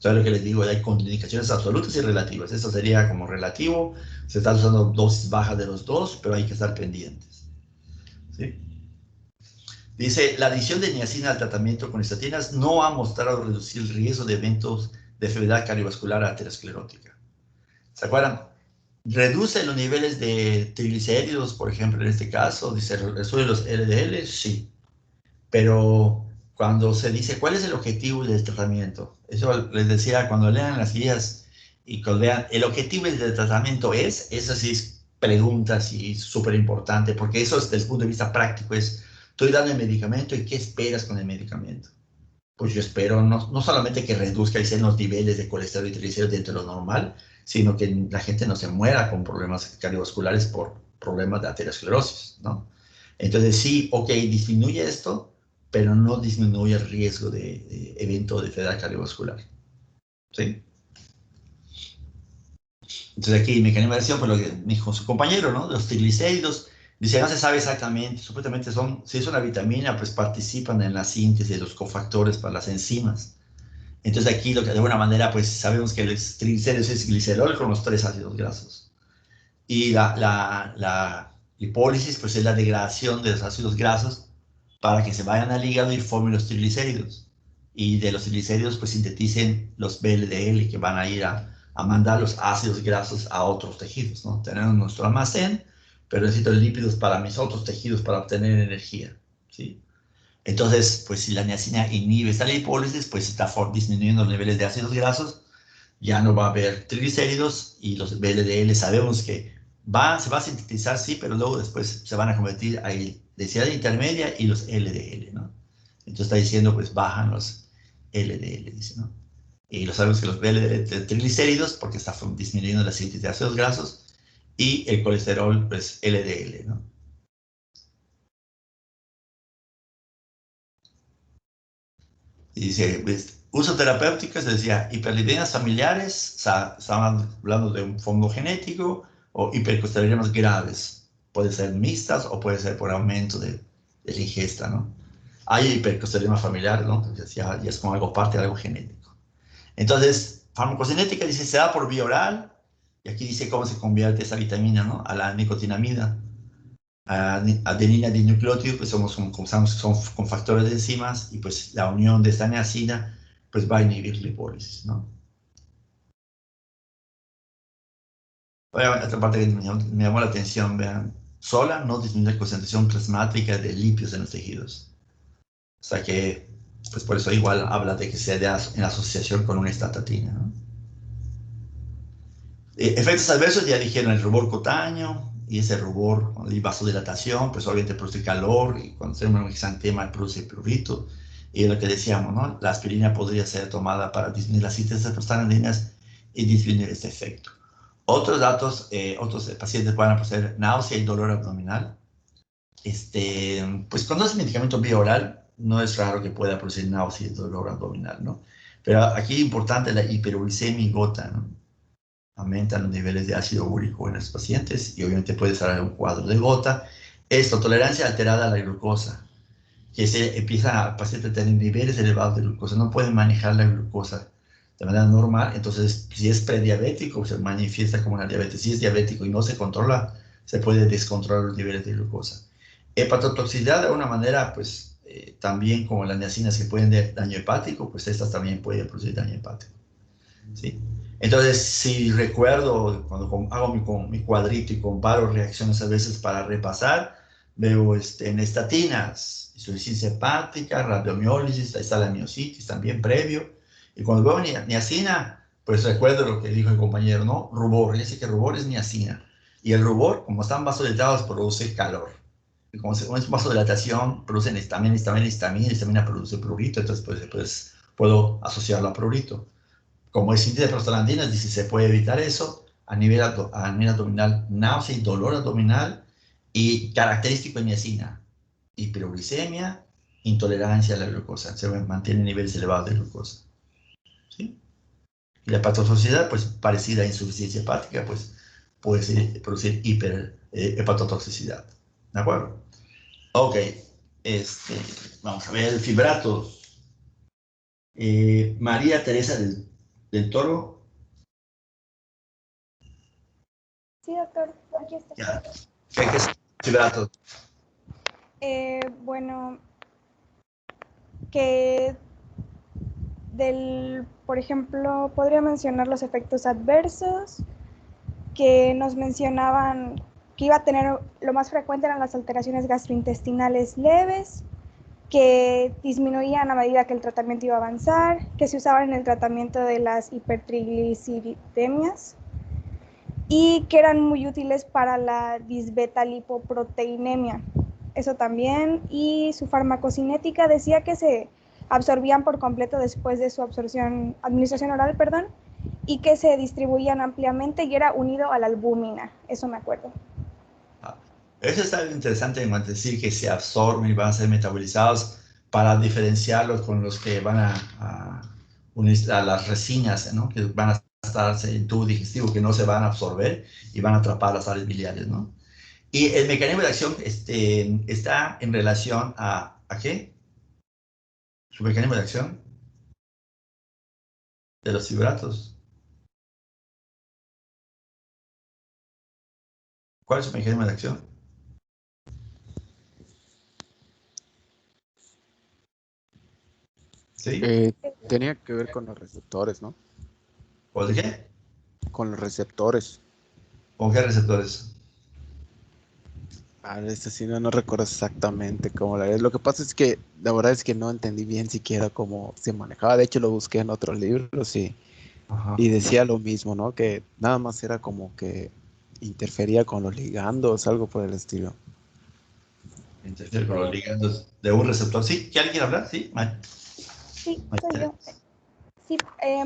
¿Sabes lo que les digo? Hay contraindicaciones absolutas y relativas. Eso sería como relativo. Se están usando dosis bajas de los dos, pero hay que estar pendientes, ¿sí? Dice, la adición de niacina al tratamiento con estatinas no ha mostrado reducir el riesgo de eventos de enfermedad cardiovascular aterosclerótica. ¿Se acuerdan? ¿Reduce los niveles de triglicéridos, por ejemplo, en este caso? Dice, ¿reduce los LDL? Sí. Pero cuando se dice, ¿cuál es el objetivo del tratamiento? Eso les decía, cuando lean las guías y que vean, el objetivo del tratamiento eso sí es pregunta, sí, súper importante, porque eso desde el punto de vista práctico es, estoy dando el medicamento y ¿qué esperas con el medicamento? Pues yo espero no solamente que reduzca los niveles de colesterol y triglicéridos dentro de lo normal, sino que la gente no se muera con problemas cardiovasculares por problemas de aterosclerosis, ¿no? Entonces sí, ok, disminuye esto, pero no disminuye el riesgo de evento de enfermedad cardiovascular, ¿sí? Entonces aquí, mecanismo de acción, pues lo que dijo su compañero, ¿no? Los triglicéridos, dice, no se sabe exactamente, supuestamente si es una vitamina, pues participan en la síntesis de los cofactores para las enzimas. Entonces aquí, de alguna manera, pues sabemos que los triglicéridos es glicerol con los 3 ácidos grasos. Y la lipólisis, pues es la degradación de los ácidos grasos para que se vayan al hígado y formen los triglicéridos. Y de los triglicéridos, pues sinteticen los VLDL que van a ir a mandar los ácidos grasos a otros tejidos, ¿no? Tenemos nuestro almacén, pero necesito lípidos para mis otros tejidos para obtener energía, ¿sí? Entonces, pues si la niacina inhibe esta lipólisis, pues está disminuyendo los niveles de ácidos grasos, ya no va a haber triglicéridos y los VLDL sabemos que se va a sintetizar, sí, pero luego después se van a convertir a densidad intermedia y los LDL, ¿no? Entonces está diciendo, pues bajan los LDL, dice, ¿no? Y lo sabemos que los VLDL triglicéridos, porque está disminuyendo la síntesis de ácidos grasos, y el colesterol, pues LDL, ¿no? Y dice, pues, uso terapéutico, se decía, hiperlipidemias familiares, estaban hablando de un fondo genético, o hipercolesterolemia graves. Puede ser mixtas o puede ser por aumento de la ingesta, ¿no? Hay hipercolesterolemia familiar, ¿no? Entonces ya es como algo parte de algo genético. Entonces, farmacocinética dice, se da por vía oral, y aquí dice cómo se convierte esa vitamina, ¿no? A la nicotinamida. Adenina dinucleótido, pues son con factores de enzimas, y pues la unión de esta niacina pues va a inhibir lipólisis, ¿no? Obviamente, otra parte que me llamó la atención, vean, sola no disminuye la concentración plasmática de lípidos en los tejidos. O sea que, pues por eso igual habla de que se da en asociación con una estatatina, ¿no? Efectos adversos, ya dijeron el rubor cutáneo, y ese rubor y vasodilatación, pues obviamente produce calor, y cuando tenemos un exantema produce prurito, y lo que decíamos, ¿no? La aspirina podría ser tomada para disminuir las síntesis de prostaglandinas y disminuir este efecto. Otros datos, otros pacientes pueden producir náusea y dolor abdominal. Pues cuando es medicamento vía oral, no es raro que pueda producir náusea y dolor abdominal, ¿no? Pero aquí es importante la hiperuricemia y gota, ¿no? Aumentan los niveles de ácido úrico en los pacientes y obviamente puede estar un cuadro de gota. Esto, tolerancia alterada a la glucosa, que se empieza a paciente a tener niveles elevados de glucosa, no pueden manejar la glucosa de manera normal, entonces si es prediabético se manifiesta como una diabetes, si es diabético y no se controla, se puede descontrolar los niveles de glucosa. Hepatotoxicidad de alguna manera, pues también como las niacinas que pueden dar daño hepático, pues estas también pueden producir daño hepático, ¿sí? Entonces, si recuerdo, cuando hago mi cuadrito y comparo reacciones a veces para repasar, veo en estatinas, insuficiencia hepática, radiomiólisis, ahí está la miositis también previo. Y cuando veo niacina, pues recuerdo lo que dijo el compañero, ¿no? Rubor, ya sé que rubor es niacina. Y el rubor, como están vasodilatados, produce calor. Y como es vasodilatación, producen también histamina produce prurito, entonces pues puedo asociarlo a prurito. Como es síntesis de prostaglandinas, dice, se puede evitar eso a nivel abdominal, náusea y dolor abdominal, y característico de niacina, hiperuricemia, intolerancia a la glucosa, se mantienen niveles elevados de glucosa, ¿sí? Y la hepatotoxicidad, pues parecida a insuficiencia hepática, pues puede producir hepatotoxicidad, ¿de acuerdo? Ok, vamos a ver, fibratos. María Teresa del Toro. Sí, doctor, aquí está. Ya. ¿Qué es fibratos? Bueno, que por ejemplo, podría mencionar los efectos adversos, que nos mencionaban que iba a tener, lo más frecuente eran las alteraciones gastrointestinales leves, que disminuían a medida que el tratamiento iba a avanzar, que se usaban en el tratamiento de las hipertrigliceridemias y que eran muy útiles para la disbetalipoproteinemia. Eso también. Y su farmacocinética decía que se absorbían por completo después de su administración oral, y que se distribuían ampliamente y era unido a la albúmina. Eso me acuerdo. Eso está interesante en cuanto a decir que se absorben y van a ser metabolizados para diferenciarlos con los que van a unir a las resinas, ¿no? Que van a estar en tubo digestivo, que no se van a absorber y van a atrapar las sales biliares, ¿no? Y el mecanismo de acción está en relación ¿a qué? Su mecanismo de acción de los fibratos. ¿Cuál es su mecanismo de acción? ¿Sí? Tenía que ver con los receptores, ¿no? ¿O de qué? Con los receptores. ¿Con qué receptores? Este sí no recuerdo exactamente cómo la es. Lo que pasa es que la verdad es que no entendí bien siquiera cómo se manejaba. De hecho, lo busqué en otros libros y decía lo mismo, ¿no? Que nada más era como que interfería con los ligandos, algo por el estilo. Interfiere con los ligandos de un receptor. ¿Sí? ¿Quién quiere hablar? ¿Sí? Sí, soy yo. Sí,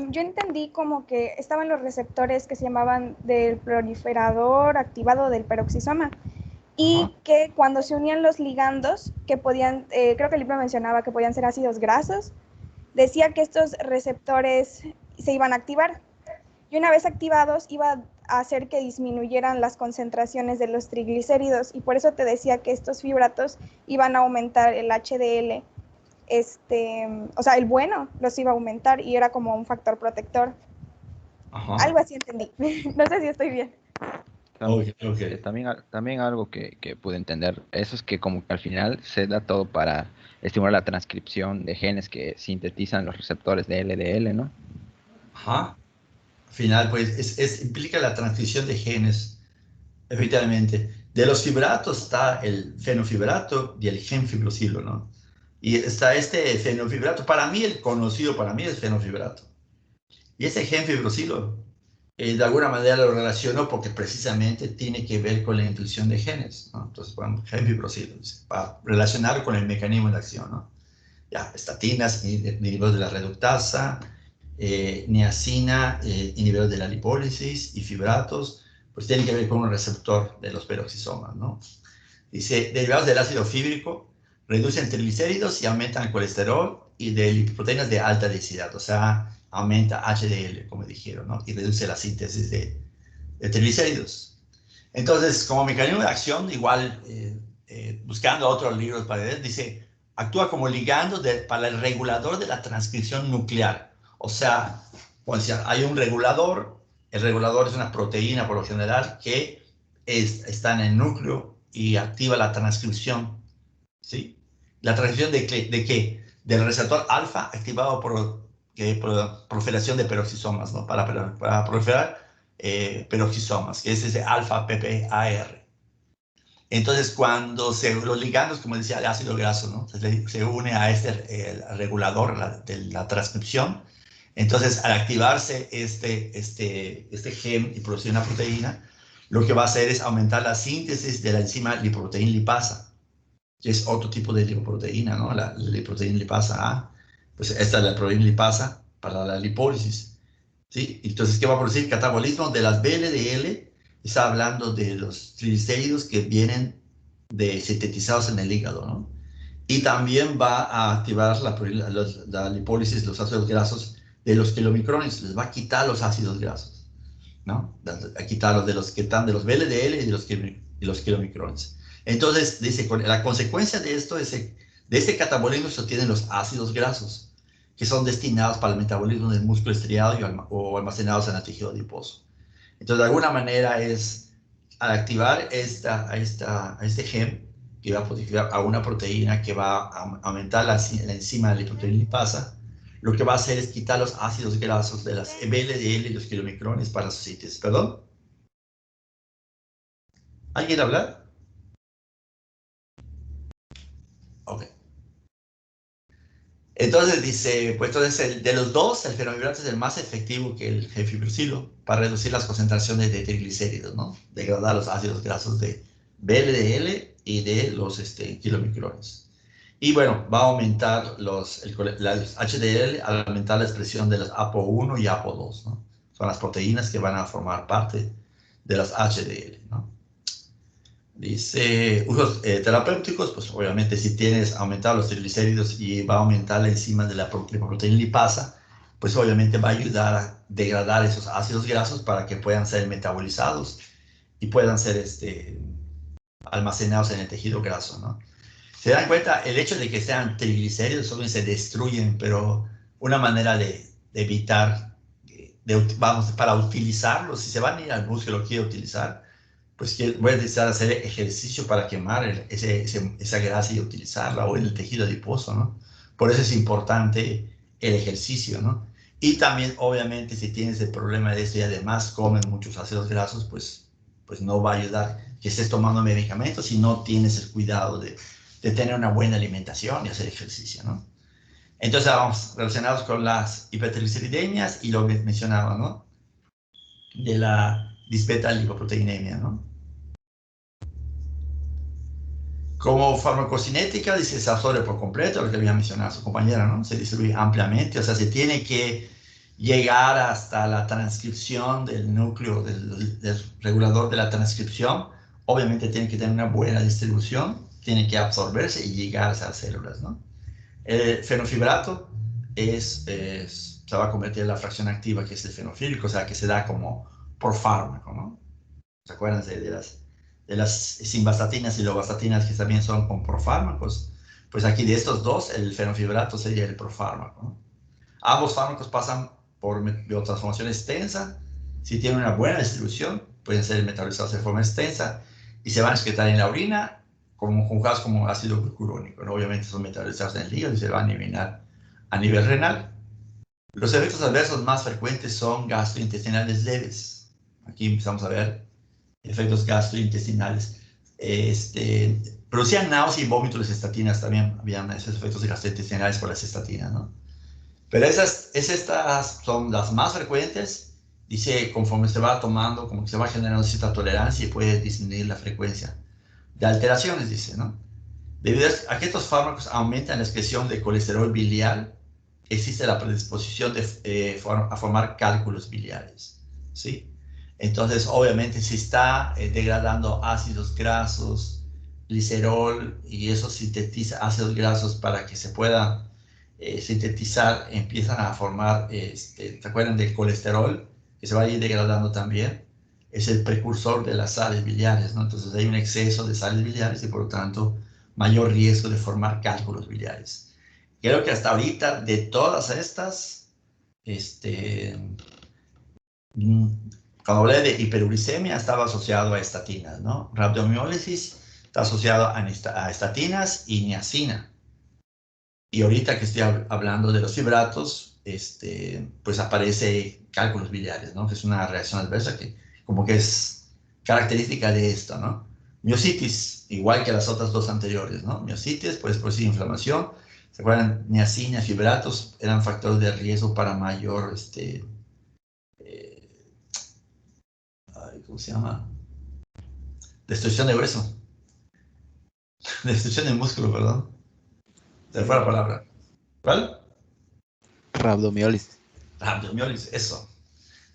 yo entendí como que estaban los receptores que se llamaban del proliferador activado del peroxisoma y que cuando se unían los ligandos, que podían, creo que el libro mencionaba que podían ser ácidos grasos, decía que estos receptores se iban a activar y una vez activados iba a hacer que disminuyeran las concentraciones de los triglicéridos y por eso te decía que estos fibratos iban a aumentar el HDL. O sea, el bueno los iba a aumentar y era como un factor protector. Algo así entendí. No sé si estoy bien. Okay. También algo que pude entender, eso es que como que al final se da todo para estimular la transcripción de genes que sintetizan los receptores de LDL, ¿no? Al final, pues, implica la transcripción de genes, efectivamente. De los fibratos está el fenofibrato y el genfibrosilo, ¿no? Y está este fenofibrato, para mí, el conocido para mí es fenofibrato. Y ese genfibrosilo, de alguna manera lo relaciono porque precisamente tiene que ver con la inducción de genes, ¿no? Entonces, bueno, genfibrosilo, para relacionarlo con el mecanismo de acción, ¿no? Ya, estatinas, inhibidores de la reductasa, niacina, inhibidores de la lipólisis y fibratos, pues tienen que ver con un receptor de los peroxisomas, ¿no? Dice, derivados del ácido fíbrico reducen triglicéridos y aumentan el colesterol y de lipoproteínas de alta densidad, o sea, aumenta HDL, como dijeron, ¿no? Y reduce la síntesis de triglicéridos. Entonces, como mecanismo de acción, igual, buscando otros libros para ver, dice, actúa como ligando para el regulador de la transcripción nuclear. O sea, pues, hay un regulador, el regulador es una proteína por lo general que está en el núcleo y activa la transcripción, ¿sí? ¿La transcripción de qué? Del receptor alfa activado por proliferación de peroxisomas, ¿no? Para proliferar peroxisomas, que es ese alfa PPAR. Entonces, cuando los ligandos, como decía, el ácido graso, ¿no? Se une a este regulador de la transcripción. Entonces, al activarse este gen y producir una proteína, lo que va a hacer es aumentar la síntesis de la enzima lipoproteína lipasa, que es otro tipo de lipoproteína, ¿no? La lipoproteína lipasa A. Pues esta es la proteína lipasa para la lipólisis, ¿sí? Entonces, ¿qué va a producir? Catabolismo de las VLDL. Está hablando de los triglicéridos que vienen sintetizados en el hígado, ¿no? Y también va a activar la lipólisis de los ácidos grasos de los kilomicrones. Les va a quitar los ácidos grasos, ¿no? A quitarlos de los que están de los VLDL y de los kilomicrones. Entonces, dice, la consecuencia de esto es de este catabolismo se obtienen los ácidos grasos, que son destinados para el metabolismo del músculo estriado o almacenados en el tejido adiposo. Entonces, de alguna manera es, al activar este gen, que va a modificar a una proteína que va a aumentar la enzima de la lipoproteína lipasa, lo que va a hacer es quitar los ácidos grasos de las VLDL y los kilomicrones para su síntesis. ¿Perdón? ¿Alguien hablar? Ok. Entonces dice, pues entonces de los dos, el fenofibrato es el más efectivo que el gemfibrosilo para reducir las concentraciones de triglicéridos, ¿no? Degradar los ácidos grasos de VLDL y de los kilomicrones. Y bueno, va a aumentar los HDL al aumentar la expresión de las APO1 y APO2, ¿no? Son las proteínas que van a formar parte de las HDL, ¿no? Dice, usos terapéuticos, pues obviamente si tienes aumentado los triglicéridos y va a aumentar la enzima de la proteína lipasa, pues obviamente va a ayudar a degradar esos ácidos grasos para que puedan ser metabolizados y puedan ser almacenados en el tejido graso, ¿no? Se dan cuenta, el hecho de que sean triglicéridos solo se destruyen, pero una manera de evitar, vamos, para utilizarlos, si se van a ir al bus que lo quiere utilizar, pues que voy a necesitar hacer ejercicio para quemar esa grasa y utilizarla, o en el tejido adiposo, ¿no? Por eso es importante el ejercicio, ¿no? Y también, obviamente, si tienes el problema de esto y además comen muchos ácidos grasos, pues no va a ayudar que estés tomando medicamentos si no tienes el cuidado de tener una buena alimentación y hacer ejercicio, ¿no? Entonces, vamos relacionados con las hipertrigliceridemias y lo que mencionaba, ¿no? De la disbeta-lipoproteinemia, ¿no? Como farmacocinética, dice, se absorbe por completo, lo que había mencionado su compañera, ¿no? Se distribuye ampliamente, o sea, se tiene que llegar hasta la transcripción del núcleo, del regulador de la transcripción. Obviamente tiene que tener una buena distribución, tiene que absorberse y llegar a esas células, ¿no? El fenofibrato se va a convertir en la fracción activa, que es el fenofílico, o sea, que se da como por fármaco, ¿no? ¿Se acuerdan de las simvastatinas y lobastatinas que también son con profármacos? Pues aquí de estos dos, el fenofibrato sería el profármaco, ¿no? Ambos fármacos pasan por biotransformación extensa. Si tienen una buena distribución, pueden ser metabolizados de forma extensa y se van a excretar en la orina como conjugados como ácido glucurónico, ¿no? Obviamente son metabolizados en el hígado y se van a eliminar a nivel renal. Los efectos adversos más frecuentes son gastrointestinales leves. Aquí empezamos a ver efectos gastrointestinales. Producían náusea y vómito las estatinas, también habían esos efectos gastrointestinales por las estatinas, ¿no? Pero estas son las más frecuentes. Dice, conforme se va tomando, como que se va generando cierta tolerancia y puede disminuir la frecuencia de alteraciones, dice, ¿no? Debido a que estos fármacos aumentan la excreción de colesterol biliar, existe la predisposición a formar cálculos biliares, ¿sí? Entonces, obviamente, si está degradando ácidos grasos, glicerol, y eso sintetiza ácidos grasos para que se pueda sintetizar, empiezan a formar, ¿se acuerdan del colesterol? Que se va a ir degradando también. Es el precursor de las sales biliares, ¿no? Entonces hay un exceso de sales biliares y por lo tanto mayor riesgo de formar cálculos biliares. Creo que hasta ahorita de todas estas, cuando hablé de hiperuricemia estaba asociado a estatinas, ¿no? Rhabdomiólisis está asociado a estatinas y niacina. Y ahorita que estoy hablando de los fibratos, pues aparece cálculos biliares, ¿no? Que es una reacción adversa que como que es característica de esto, ¿no? Miositis, igual que las otras dos anteriores, ¿no? Miositis, pues inflamación. ¿Se acuerdan? Niacina, fibratos eran factores de riesgo para mayor, ¿cómo se llama? Destrucción de hueso. Destrucción de músculo, perdón. Se fue la palabra. ¿Cuál? Rhabdomiólisis. Rhabdomiólisis, eso.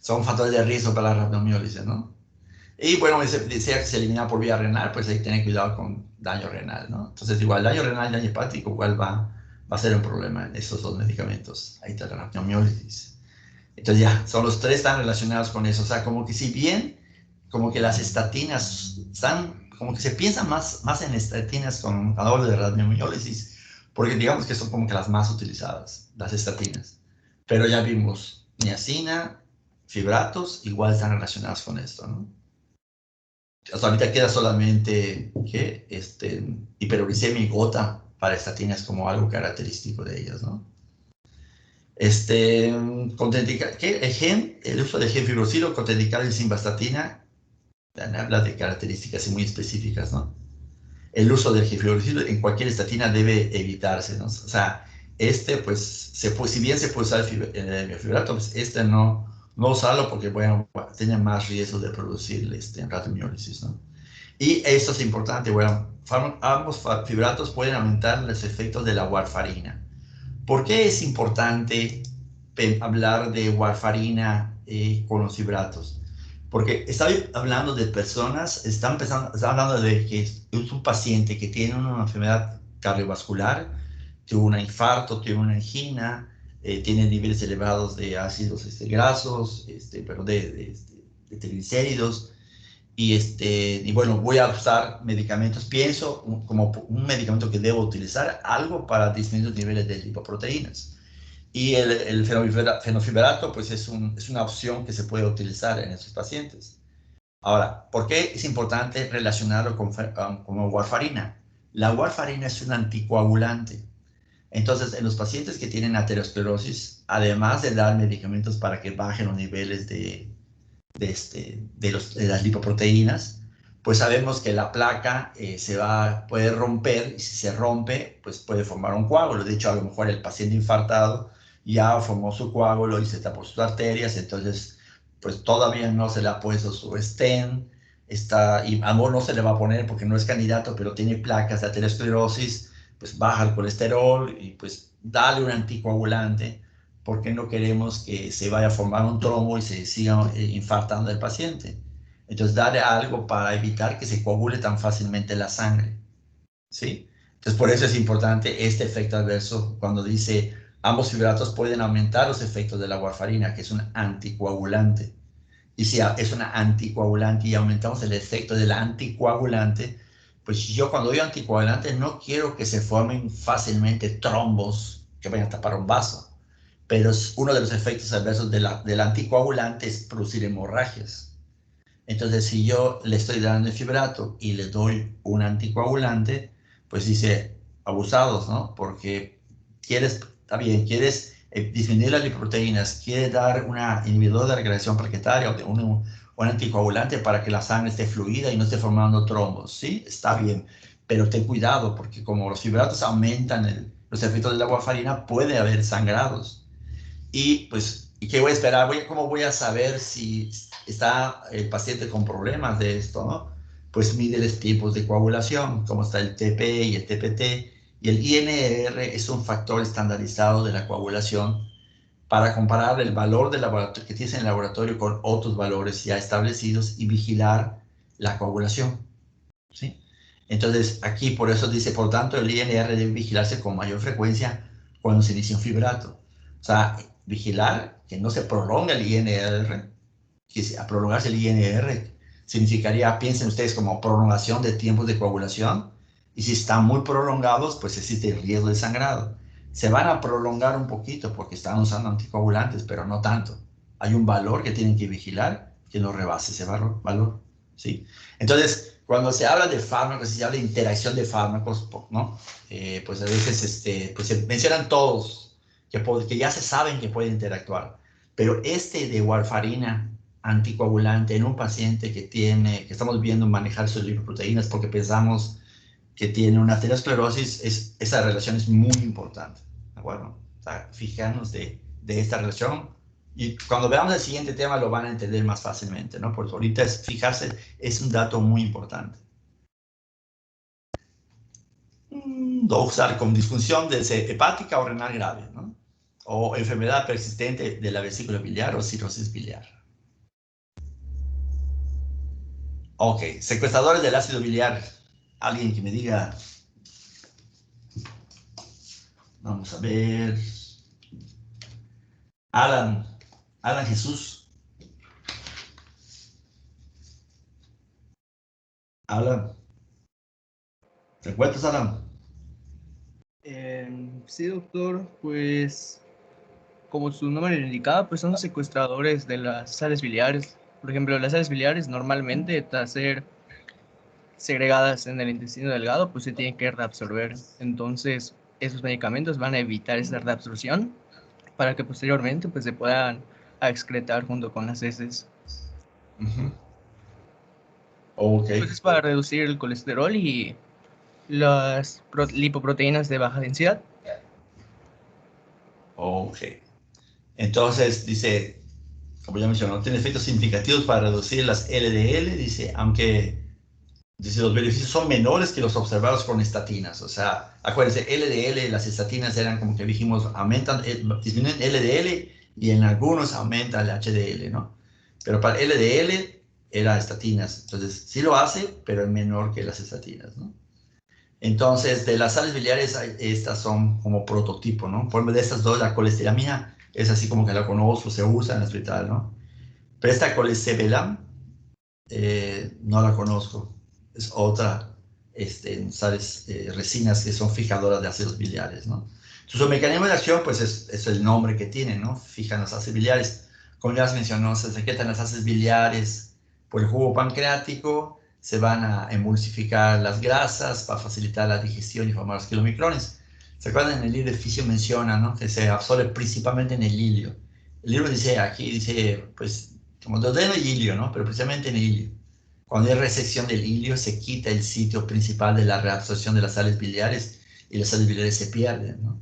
Son factores de riesgo para la rhabdomiólisis, ¿no? Y bueno, decía que se elimina por vía renal, pues hay que tener cuidado con daño renal, ¿no? Entonces, igual daño renal y daño hepático, igual va a ser un problema en estos dos medicamentos. Ahí está la rhabdomiólisis. Entonces ya, son los tres están relacionados con eso. O sea, como que si bien, como que las estatinas están, como que se piensa más en estatinas con cuando de rhabdomiólisis, porque digamos que son como que las más utilizadas, las estatinas. Pero ya vimos, niacina, fibratos, igual están relacionados con esto, ¿no? Hasta ahorita queda solamente hiperuricemia y gota para estatinas como algo característico de ellas, ¿no? El uso del gemfibrosilo contraindicado en simvastatina, habla de características muy específicas, ¿no? El uso del gemfibrosilo en cualquier estatina debe evitarse, ¿no? O sea, pues, si bien se puede usar el biofibrato, pues no usarlo porque tiene más riesgo de producir radiomiólisis, ¿no? Y esto es importante, bueno, ambos fibratos pueden aumentar los efectos de la warfarina. ¿Por qué es importante hablar de warfarina con los fibratos? Porque está hablando de personas, está hablando de que es un paciente que tiene una enfermedad cardiovascular, tuvo un infarto, tuvo una angina, tiene niveles elevados de ácidos grasos, pero de triglicéridos, y bueno, voy a usar medicamentos, pienso como un medicamento que debo utilizar, algo para disminuir los niveles de lipoproteínas. Y el fenofibrato, pues es una opción que se puede utilizar en esos pacientes. Ahora, ¿por qué es importante relacionarlo con warfarina? La warfarina es un anticoagulante. Entonces, en los pacientes que tienen aterosclerosis, además de dar medicamentos para que bajen los niveles de las lipoproteínas, pues sabemos que la placa puede romper, y si se rompe, pues puede formar un coágulo. De hecho, a lo mejor el paciente infartado ya formó su coágulo y se tapó sus arterias, entonces, pues todavía no se le ha puesto su stent, y a no se le va a poner porque no es candidato, pero tiene placas de aterosclerosis, pues baja el colesterol y pues dale un anticoagulante, porque no queremos que se vaya a formar un trombo y se siga infartando el paciente. Entonces, darle algo para evitar que se coagule tan fácilmente la sangre, ¿sí? Entonces, por eso es importante este efecto adverso cuando dice ambos fibratos pueden aumentar los efectos de la warfarina, que es un anticoagulante. Y si es una anticoagulante y aumentamos el efecto del anticoagulante, pues yo cuando doy anticoagulante no quiero que se formen fácilmente trombos que vayan a tapar un vaso. Pero uno de los efectos adversos del anticoagulante es producir hemorragias. Entonces, si yo le estoy dando el fibrato y le doy un anticoagulante, pues dice, abusados, ¿no? Porque quieres disminuir las lipoproteínas, quieres dar una inhibidor de regresión plaquetaria o un anticoagulante para que la sangre esté fluida y no esté formando trombos, ¿sí? Está bien, pero ten cuidado porque como los fibratos aumentan los efectos de la warfarina, puede haber sangrados. Y pues, ¿y qué voy a esperar? ¿Cómo voy a saber si está el paciente con problemas de esto, no? Pues mide los tipos de coagulación, como está el TP y el TPT, y el INR es un factor estandarizado de la coagulación para comparar el valor que tienes en el laboratorio con otros valores ya establecidos y vigilar la coagulación, ¿sí? Entonces, aquí por eso dice, por tanto, el INR debe vigilarse con mayor frecuencia cuando se inicia un fibrato. O sea, vigilar que no se prolongue el INR, que a prolongarse el INR significaría, piensen ustedes, como prolongación de tiempos de coagulación, y si están muy prolongados, pues existe el riesgo de sangrado. Se van a prolongar un poquito porque están usando anticoagulantes, pero no tanto. Hay un valor que tienen que vigilar que no rebase ese valor, ¿sí? Entonces, cuando se habla de fármacos, se habla de interacción de fármacos, ¿no? Pues a veces pues se mencionan todos que ya se saben que pueden interactuar, pero de warfarina anticoagulante en un paciente que estamos viendo manejar sus lipoproteínas porque pensamos que tiene una aterosclerosis, esa relación es muy importante, ¿de acuerdo? O sea, fijarnos de esta relación, y cuando veamos el siguiente tema lo van a entender más fácilmente, ¿no? Porque ahorita fijarse es un dato muy importante. Usar con disfunción hepática o renal grave, ¿no? O enfermedad persistente de la vesícula biliar o cirrosis biliar. Ok, secuestradores del ácido biliar. Alguien que me diga. Vamos a ver. Alan Jesús. Alan. ¿Te encuentras, Alan? Sí, doctor, pues como su nombre lo indicaba, pues son secuestradores de las sales biliares. Por ejemplo, las sales biliares normalmente, tras ser segregadas en el intestino delgado, pues se tienen que reabsorber. Entonces, esos medicamentos van a evitar esa reabsorción para que posteriormente pues se puedan excretar junto con las heces. Ok. Pues es para reducir el colesterol y las lipoproteínas de baja densidad. Ok. Entonces, dice, como ya mencionó, tiene efectos significativos para reducir las LDL, dice, aunque dice, los beneficios son menores que los observados con estatinas. O sea, acuérdense, LDL, las estatinas eran como que dijimos, aumentan, disminuyen LDL y en algunos aumenta el HDL, ¿no? Pero para LDL era estatinas. Entonces, sí lo hace, pero es menor que las estatinas, ¿no? Entonces, de las sales biliares, estas son como prototipo, ¿no? Por ejemplo, de estas dos, la colesteramina es así como que la conozco, se usa en el hospital, ¿no? Pero esta colestebelam, no la conozco. Es otra, sales, resinas que son fijadoras de ácidos biliares, ¿no? Entonces, su mecanismo de acción, pues es el nombre que tiene, ¿no? Fijan los ácidos biliares. Como ya les mencionó, se secretan las ácidos biliares por el jugo pancreático, se van a emulsificar las grasas para facilitar la digestión y formar los kilomicrones. ¿Se acuerdan? En el libro de Fisio menciona, ¿no? Que se absorbe principalmente en el hilio. El libro dice, aquí dice, pues, como duodeno y hilio, ¿no? Pero precisamente en el hilio. Cuando hay resección del hilio, se quita el sitio principal de la reabsorción de las sales biliares y las sales biliares se pierden, ¿no?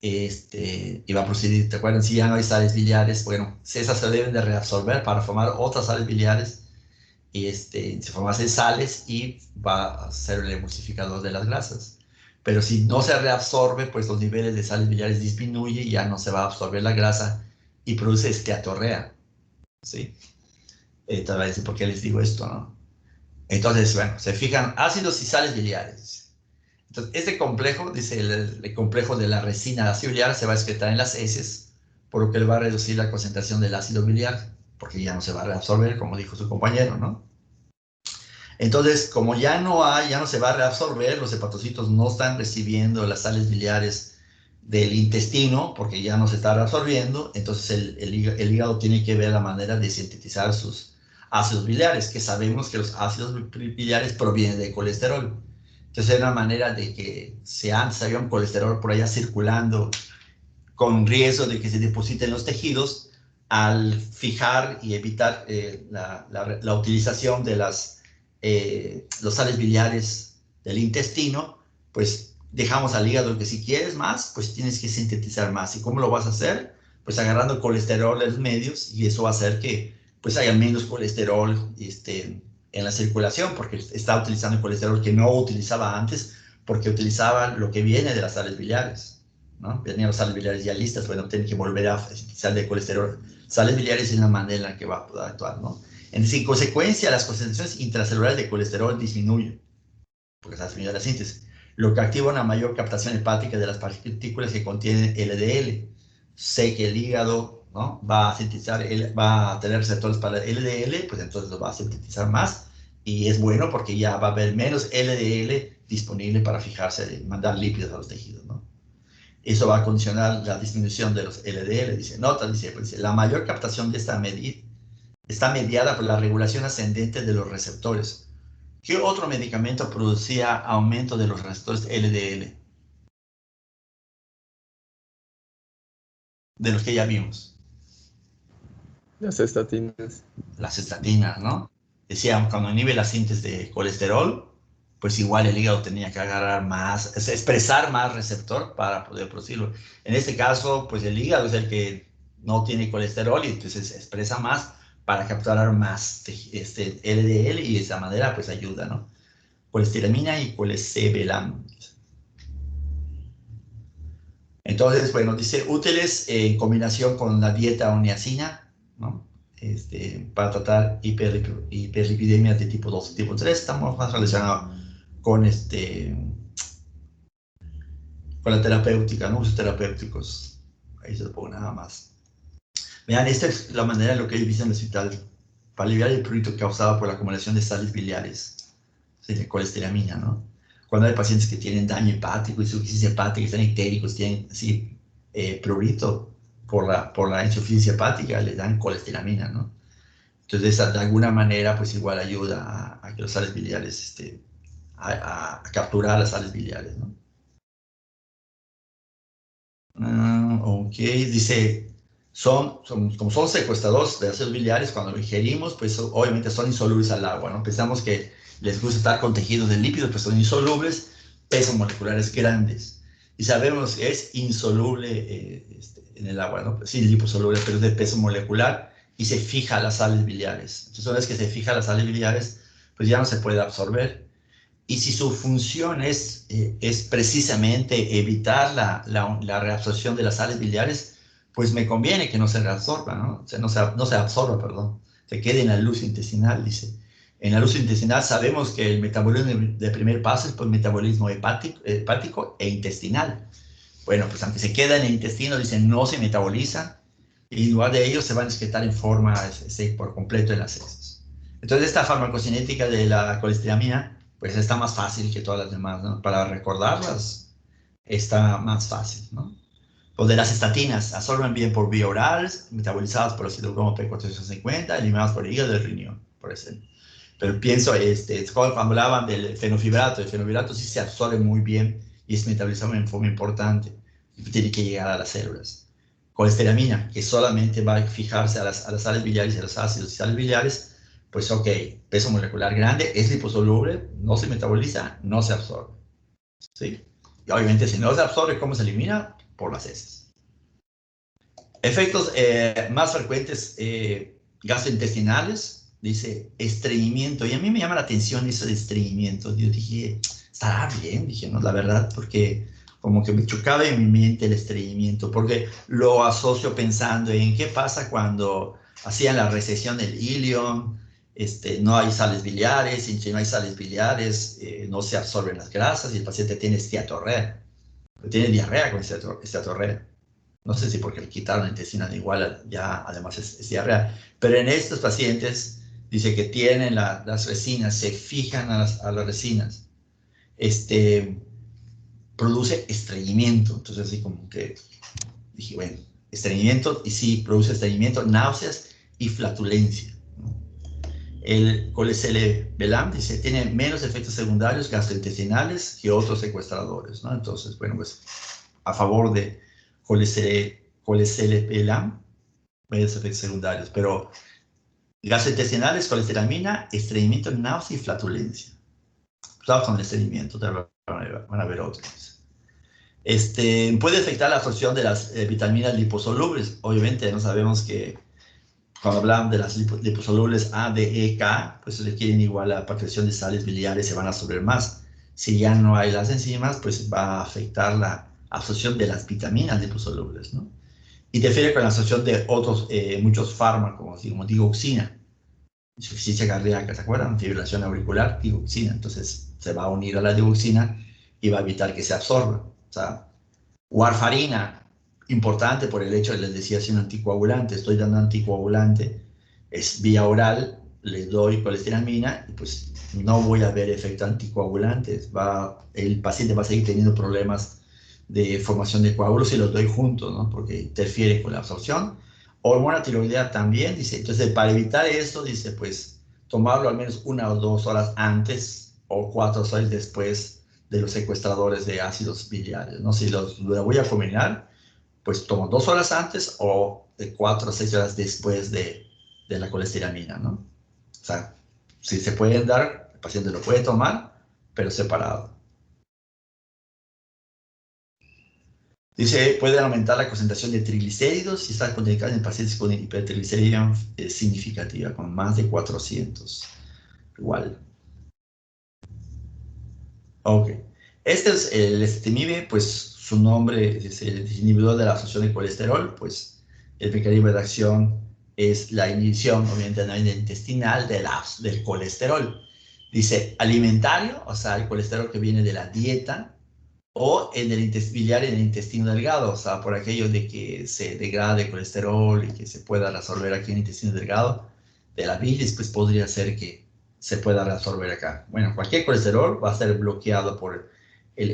Y va a proceder, ¿te acuerdan? Si ya no hay sales biliares, bueno, esas se deben de reabsorber para formar otras sales biliares y se forman sales y va a ser el emulsificador de las grasas. Pero si no se reabsorbe, pues los niveles de sales biliares disminuyen y ya no se va a absorber la grasa y produce esteatorrea, ¿sí? Tal vez por qué les digo esto, ¿no? Entonces, bueno, se fijan ácidos y sales biliares. Entonces, este complejo, dice el complejo de la resina de ácido biliar, se va a excretar en las heces, por lo que le va a reducir la concentración del ácido biliar, porque ya no se va a reabsorber, como dijo su compañero, ¿no? Entonces, como ya no se va a reabsorber, los hepatocitos no están recibiendo las sales biliares del intestino, porque ya no se está reabsorbiendo, entonces el hígado tiene que ver la manera de sintetizar sus ácidos biliares, que sabemos que los ácidos biliares provienen del colesterol. Entonces es una manera de que antes había un colesterol por allá circulando con riesgo de que se depositen los tejidos, al fijar y evitar la utilización de los sales biliares del intestino, pues dejamos al hígado que si quieres más, pues tienes que sintetizar más. ¿Y cómo lo vas a hacer? Pues agarrando colesterol en los medios, y eso va a hacer que pues haya menos colesterol en la circulación, porque está utilizando el colesterol que no utilizaba antes, porque utilizaba lo que viene de las sales biliares, ¿no? Venían las sales biliares ya listas, bueno, tienen que volver a sintetizar de colesterol. Sales biliares es la manera en la que va a poder actuar, ¿no? En consecuencia, las concentraciones intracelulares de colesterol disminuyen, porque se ha disminuido la síntesis, lo que activa una mayor captación hepática de las partículas que contienen LDL. Sé que el hígado, ¿no?, va a sintetizar, va a tener receptores para LDL, pues entonces lo va a sintetizar más, y es bueno porque ya va a haber menos LDL disponible para fijarse y mandar lípidos a los tejidos, ¿no? Eso va a condicionar la disminución de los LDL, dice. Nota, dice, pues, la mayor captación de esta medida está mediada por la regulación ascendente de los receptores. ¿Qué otro medicamento producía aumento de los receptores LDL? De los que ya vimos. Las estatinas. Las estatinas, ¿no? Decíamos, cuando inhibe la síntesis de colesterol, pues igual el hígado tenía que agarrar más, expresar más receptor para poder producirlo. En este caso, pues el hígado es el que no tiene colesterol y entonces expresa más para capturar más LDL, y de esa manera pues ayuda, ¿no? Colesteramina y colestebelam. Entonces, bueno, dice útiles en combinación con la dieta o niacina, ¿no? Para tratar hiperlipidemias de tipo 2 y tipo 3. Estamos más relacionados con, con la terapéutica, ¿no? Usos terapéuticos. Ahí se lo pongo nada más. Vean, esta es la manera en la que ellos dicen en el hospital, para aliviar el prurito causado por la acumulación de sales biliares, de colesteramina, ¿no? Cuando hay pacientes que tienen daño hepático, insuficiencia hepática, están ictéricos, tienen así prurito por la insuficiencia hepática, le dan colesteramina, ¿no? Entonces, de alguna manera, pues igual ayuda a que los sales biliares, a capturar las sales biliares, ¿no? Ok, dice, como son secuestradores de ácidos biliares, cuando lo ingerimos, pues obviamente son insolubles al agua, ¿no? Pensamos que les gusta estar con tejidos de lípidos, pues son insolubles, pesos moleculares grandes. y sabemos que es insoluble en el agua, ¿no? Sí, liposoluble, pero es de peso molecular y se fija a las sales biliares. Entonces, una vez que se fija a las sales biliares, pues ya no se puede absorber. Y si su función es precisamente evitar la reabsorción de las sales biliares, pues me conviene que no se reabsorba, ¿no? O sea, no se absorba, perdón. Se quede en la luz intestinal, dice. En la luz intestinal sabemos que el metabolismo de primer paso es por metabolismo hepático e intestinal. Bueno, pues aunque se queda en el intestino, dice, no se metaboliza, y en lugar de ello se van a excretar en forma por completo en las heces. Entonces, esta farmacocinética de la colesteramina, pues está más fácil que todas las demás, ¿no? Para recordarlas está más fácil, ¿no? O de las estatinas, absorben bien por vía oral, metabolizadas por el citocromo P450, eliminadas por el hígado y el riñón, por ejemplo. Pero pienso, cuando hablaban del fenofibrato, el fenofibrato sí se absorbe muy bien y es metabolizado en forma importante. Tiene que llegar a las células. Colesteramina, que solamente va a fijarse a las sales biliares y a los ácidos y sales biliares, pues ok, peso molecular grande, es liposoluble, no se metaboliza, no se absorbe. ¿Sí? Y obviamente si no se absorbe, ¿cómo se elimina? Por las heces. Efectos más frecuentes gastrointestinales, dice estreñimiento. Y a mí me llama la atención eso de estreñimiento. Yo dije, estará bien, dije, no, la verdad, porque como que me chocaba en mi mente el estreñimiento, porque lo asocio pensando en qué pasa cuando hacían la resección del ilion, no hay sales biliares, y si no hay sales biliares, no se absorben las grasas y el paciente tiene esteatorrea. Tiene diarrea con esteatorrea. No sé si porque le quitaron la intestina igual, ya además es diarrea. Pero en estos pacientes, dice que tienen las resinas, se fijan a las resinas. Produce estreñimiento. Entonces, así como que dije, bueno, estreñimiento, y sí, produce estreñimiento, náuseas y flatulencia. El colesterelam, dice, tiene menos efectos secundarios gastrointestinales que otros secuestradores, ¿no? Entonces, bueno, pues a favor de colesterelam, menos efectos secundarios, pero gastrointestinales, colesteramina, estreñimiento, náusea y flatulencia. Cuidado con el estreñimiento, van a ver otros. Puede afectar la absorción de las vitaminas liposolubles. Obviamente, no sabemos que cuando hablamos de las liposolubles A, D, E, K, pues requieren igual la protección de sales biliares, se van a absorber más. Si ya no hay las enzimas, pues va a afectar la absorción de las vitaminas liposolubles, ¿no? Interfiere con la absorción de otros, muchos fármacos, como digoxina, insuficiencia cardíaca, ¿se acuerdan? Fibrilación auricular, digoxina. Entonces se va a unir a la digoxina y va a evitar que se absorba. O sea, warfarina, importante por el hecho de, les decía, es un anticoagulante, estoy dando anticoagulante, es vía oral, le doy colesteramina y pues no voy a ver efecto anticoagulante, el paciente va a seguir teniendo problemas de formación de coágulos si los doy juntos, ¿no? Porque interfiere con la absorción. Hormona tiroidea también, dice, entonces para evitar eso, dice, pues tomarlo al menos 1 o 2 horas antes o 4 horas después de los secuestradores de ácidos biliares, ¿no? Si lo voy a combinar, pues tomo 2 horas antes o de 4 a 6 horas después de la colesteramina, ¿no? O sea, si se pueden dar, el paciente lo puede tomar, pero separado. Dice, puede aumentar la concentración de triglicéridos y está contraindicada en pacientes con hipertrigliceridemia significativa, con más de 400. Igual. Ok. Este es el ezetimibe, pues su nombre es el inhibidor de la absorción de colesterol, pues el mecanismo de acción es la inhibición, obviamente, a nivel intestinal del colesterol. Dice alimentario, o sea, el colesterol que viene de la dieta, o en el biliar en el intestino delgado, o sea, por aquello de que se degrade el colesterol y que se pueda resolver aquí en el intestino delgado de la bilis, pues podría ser que se pueda resolver acá. Bueno, cualquier colesterol va a ser bloqueado por el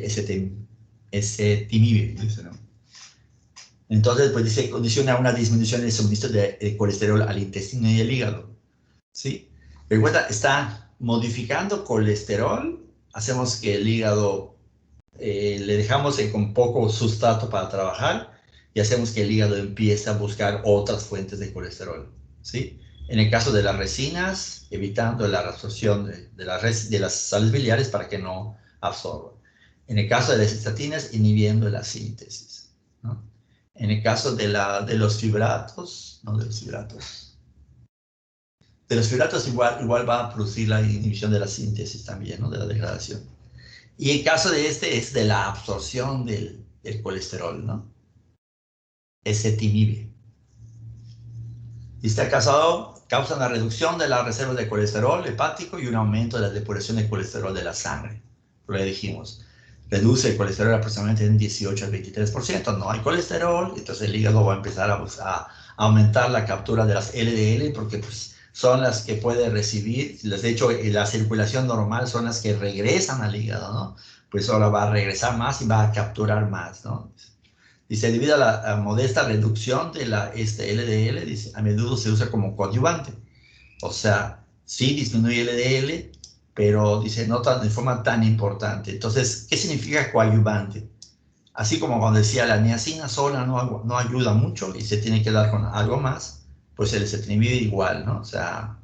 ezetimibe, dice, ¿no? Entonces, pues dice, condiciona una disminución del suministro de colesterol al intestino y al hígado, ¿sí? Recuerda, está modificando colesterol, hacemos que el hígado le dejamos con poco sustrato para trabajar y hacemos que el hígado empiece a buscar otras fuentes de colesterol, ¿sí? En el caso de las resinas, evitando la absorción de las sales biliares para que no absorban. En el caso de las estatinas, inhibiendo la síntesis, ¿no? En el caso de los fibratos, no de los fibratos. De los fibratos igual va a producir la inhibición de la síntesis también, ¿no? De la degradación. Y el caso de este es de la absorción del colesterol, ¿no? Se inhibe. Y este caso causa una reducción de la reserva de colesterol hepático y un aumento de la depuración de colesterol de la sangre. Lo que dijimos, reduce el colesterol aproximadamente en 18 al 23%. No hay colesterol, entonces el hígado va a empezar a aumentar la captura de las LDL porque pues, son las que puede recibir. De hecho, la circulación normal son las que regresan al hígado, ¿no? Pues ahora va a regresar más y va a capturar más, ¿no? Dice, debido a la modesta reducción de la LDL, dice, a menudo se usa como coadyuvante. O sea, sí disminuye LDL, pero dice, no de forma tan importante. Entonces, ¿qué significa coadyuvante? Así como cuando decía la niacina sola no ayuda mucho y se tiene que dar con algo más, pues el ezetimibe igual, ¿no? O sea,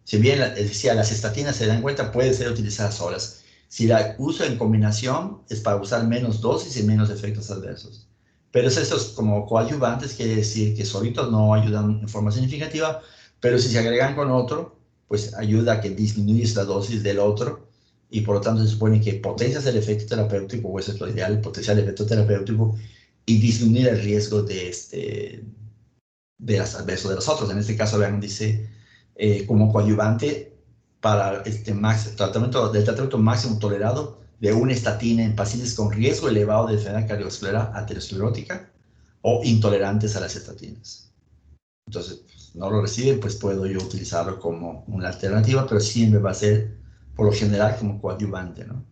si bien decía las estatinas se dan cuenta, pueden ser utilizadas solas. Si la uso en combinación, es para usar menos dosis y menos efectos adversos. Pero estos como coadyuvantes quiere decir que solitos no ayudan en forma significativa, pero si se agregan con otro, pues ayuda a que disminuyes la dosis del otro y por lo tanto se supone que potencias el efecto terapéutico, o eso es lo ideal, potenciar el efecto terapéutico y disminuir el riesgo de los adversos de los otros. En este caso, vean, dice como coadyuvante para tratamiento máximo tolerado de una estatina en pacientes con riesgo elevado de enfermedad cardiovascular aterosclerótica o intolerantes a las estatinas. Entonces, pues, no lo reciben, pues puedo yo utilizarlo como una alternativa, pero siempre va a ser, por lo general, como coadyuvante, ¿no?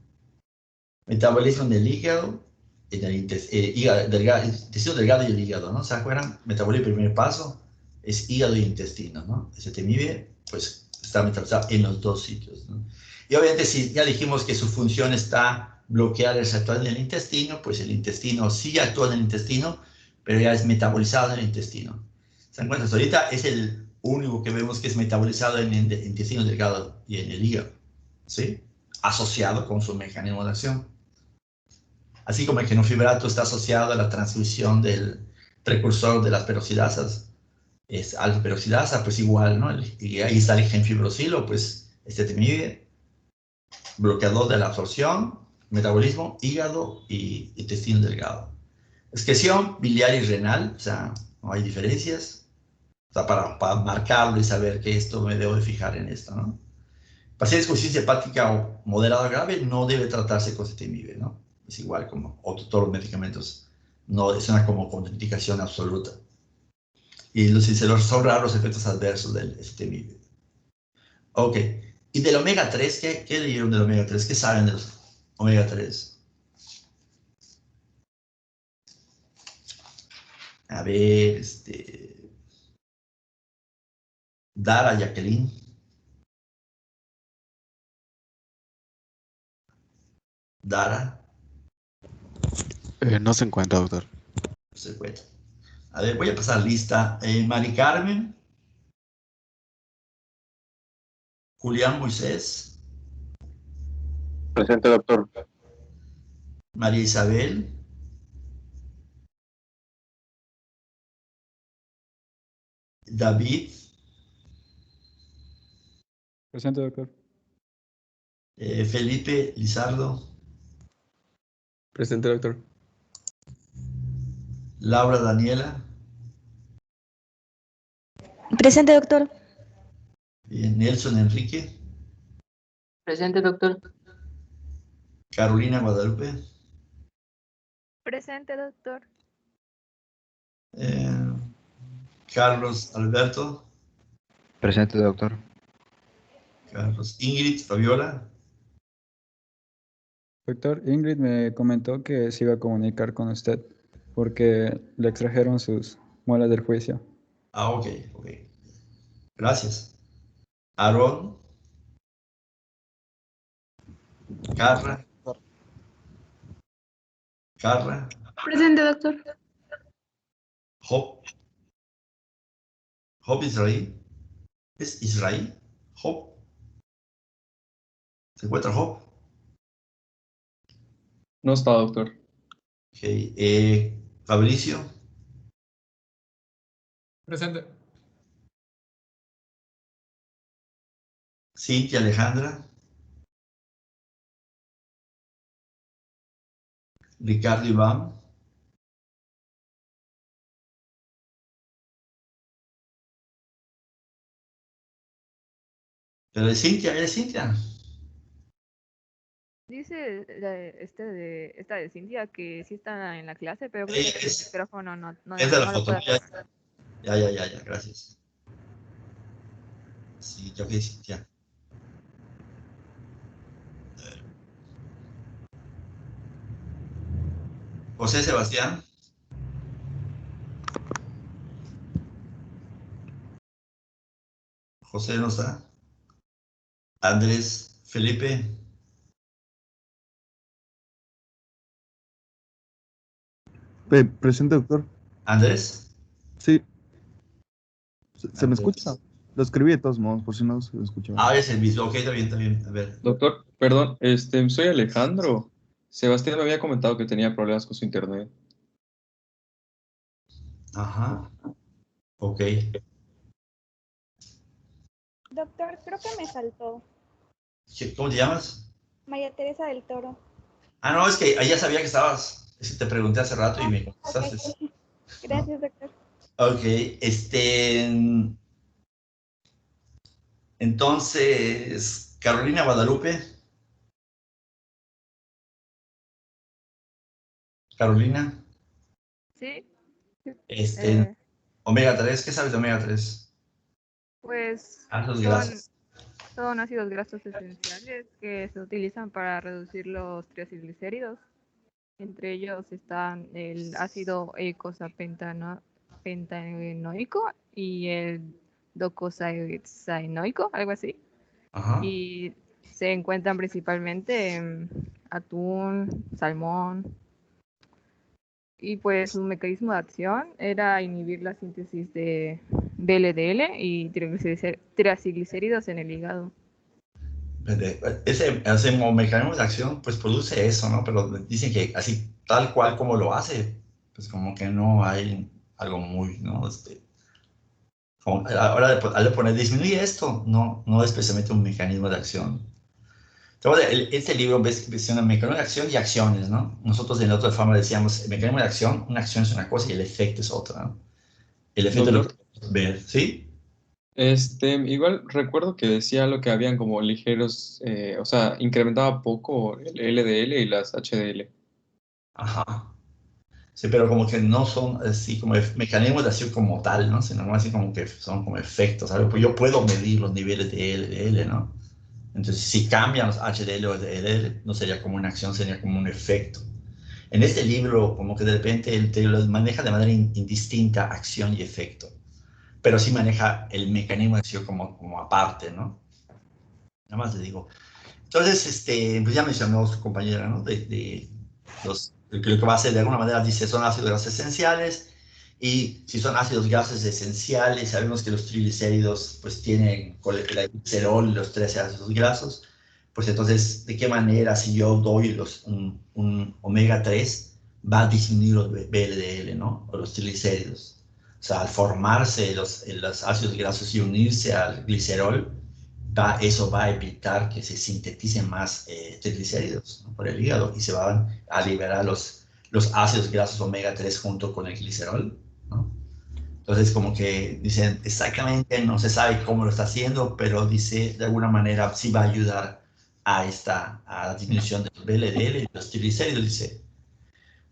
Metabolismo en el hígado, en el intestino delgado y el hígado, ¿no? ¿Se acuerdan? Metabolismo, primer paso, es hígado y intestino, ¿no? Ese temibie, pues está metabolizado en los dos sitios, ¿no? Y obviamente si ya dijimos que su función está bloquear el receptor en el intestino, pues el intestino sí actúa en el intestino, pero ya es metabolizado en el intestino. ¿Se dan cuenta? Hasta ahorita es el único que vemos que es metabolizado en el intestino delgado y en el hígado, ¿sí? Asociado con su mecanismo de acción. Así como el genofibrato está asociado a la transcripción del precursor de las peroxidasas, es alfa-peroxidasa, pues igual, ¿no? Y ahí está el genfibrosilo, pues temibie, bloqueador de la absorción, metabolismo, hígado y intestino delgado. Excreción biliar y renal, o sea, no hay diferencias. O sea, para marcarlo y saber que esto me debo de fijar en esto, ¿no? Pacientes con insuficiencia hepática o moderada o grave no debe tratarse con ezetimibe, ¿no? Es igual como todos los medicamentos. No es una como contraindicación absoluta. Y son raros los efectos adversos del ezetimibe. Ok. ¿Y del omega 3? ¿Qué leyeron del omega 3? ¿Qué saben de los omega 3? A ver, Dara, Jacqueline. Dara. No se encuentra, doctor. No se encuentra. A ver, voy a pasar lista. Mari Carmen. Julián Moisés. Presente, doctor. María Isabel. David. Presente, doctor. Felipe Lizardo. Presente, doctor. Laura Daniela. Presente, doctor. Nelson Enrique. Presente, doctor. Carolina Guadalupe. Presente, doctor. Carlos Alberto. Presente, doctor. Carlos. Ingrid Fabiola. Doctor, Ingrid me comentó que se iba a comunicar con usted porque le extrajeron sus muelas del juicio. Ah, ok. Gracias. Aaron. Carla. Presente, doctor. Job. Job Israel. ¿Es Israel? Job. ¿Se encuentra Job? No está, doctor. Ok. Fabricio. Presente. Cintia Alejandra. Ricardo Iván. Pero es Cintia, eres Cintia. Dice esta de Cintia que sí está en la clase, pero creo que el micrófono no Es de la lo foto. puede hacer. Ya, gracias. Sí, yo que Cintia. José Sebastián. José no está. Andrés Felipe. Presente, doctor. Andrés. Sí. ¿Se me escucha? Lo escribí de todos modos, por si no se escuchaba. Ah, es el mismo. Ok, está bien. A ver. Doctor, perdón, soy Alejandro. Sebastián me había comentado que tenía problemas con su internet. Ajá. Ok. Doctor, creo que me saltó. ¿Cómo te llamas? María Teresa del Toro. Ah, no, es que ya sabía que estabas. Es que te pregunté hace rato y me contestaste. Okay. Gracias, doctor. Ok, entonces, Carolina Guadalupe. Carolina. Sí. Omega 3, ¿qué sabes de omega 3? Pues Ácidos grasos. son ácidos grasos esenciales que se utilizan para reducir los triglicéridos. Entre ellos están el ácido eicosapentaenoico y el docosahexaenoico, algo así. Ajá. Y se encuentran principalmente en atún, salmón. Y pues su mecanismo de acción era inhibir la síntesis de VLDL y triglicéridos en el hígado. Ese mecanismo de acción pues produce eso, ¿no? Pero dicen que así, tal cual como lo hace, pues como que no hay algo muy, ¿no? Ahora al poner disminuye esto, no es precisamente un mecanismo de acción. Entonces, este libro menciona mecanismo de acción y acciones, ¿no? Nosotros en la otra forma decíamos, el mecanismo de acción, una acción es una cosa y el efecto es otra, ¿no? El efecto lo podemos ver, ¿sí? Igual recuerdo que decía lo que habían como ligeros, o sea, incrementaba poco el LDL y las HDL. Ajá. Sí, pero como que no son así como mecanismos de acción como tal, ¿no? Sino más así como que son como efectos, ¿sabes? Pues yo puedo medir los niveles de LDL, ¿no? Entonces, si cambian los HDL o LDL, no sería como una acción, sería como un efecto. En este libro, como que de repente te lo maneja de manera indistinta acción y efecto, pero sí maneja el mecanismo de acción como aparte, ¿no? Nada más le digo. Entonces, pues ya mencionó su compañera, ¿no? Lo que va a hacer de alguna manera dice son ácidos grasos esenciales, y si son ácidos grasos esenciales, sabemos que los triglicéridos pues tienen el glicerol y los 13 ácidos grasos, pues entonces, ¿de qué manera si yo doy un omega 3 va a disminuir los VLDL, ¿no? O los triglicéridos? O sea, al formarse los ácidos grasos y unirse al glicerol, eso va a evitar que se sinteticen más triglicéridos, ¿no? Por el hígado, y se van a liberar los ácidos grasos omega 3 junto con el glicerol, ¿no? Entonces, como que dicen, exactamente no se sabe cómo lo está haciendo, pero dice, de alguna manera sí va a ayudar a la disminución de los VLDL y los triglicéridos, dice.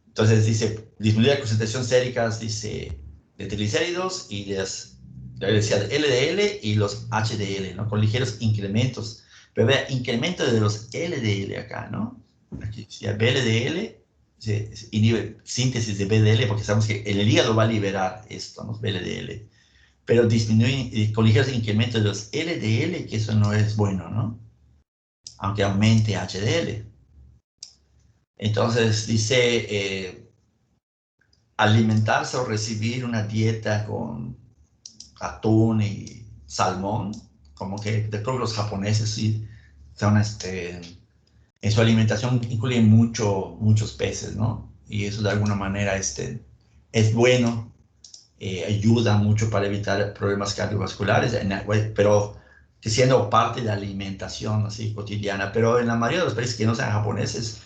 Entonces, dice, disminuir la concentración séricas, dice, de triglicéridos y decía LDL y los HDL, ¿no? Con ligeros incrementos. Pero vea, incremento de los LDL acá, ¿no? Aquí decía VLDL, se inhibe síntesis de VDL, porque sabemos que el hígado va a liberar esto, ¿no? VLDL. Pero disminuye con ligeros incrementos de los LDL, que eso no es bueno, ¿no? Aunque aumente HDL. Entonces dice, alimentarse o recibir una dieta con atún y salmón, como que creo que los japoneses sí son en su alimentación incluyen muchos peces, ¿no? Y eso de alguna manera es bueno, ayuda mucho para evitar problemas cardiovasculares, pero que siendo parte de la alimentación así cotidiana. Pero en la mayoría de los países que no sean japoneses,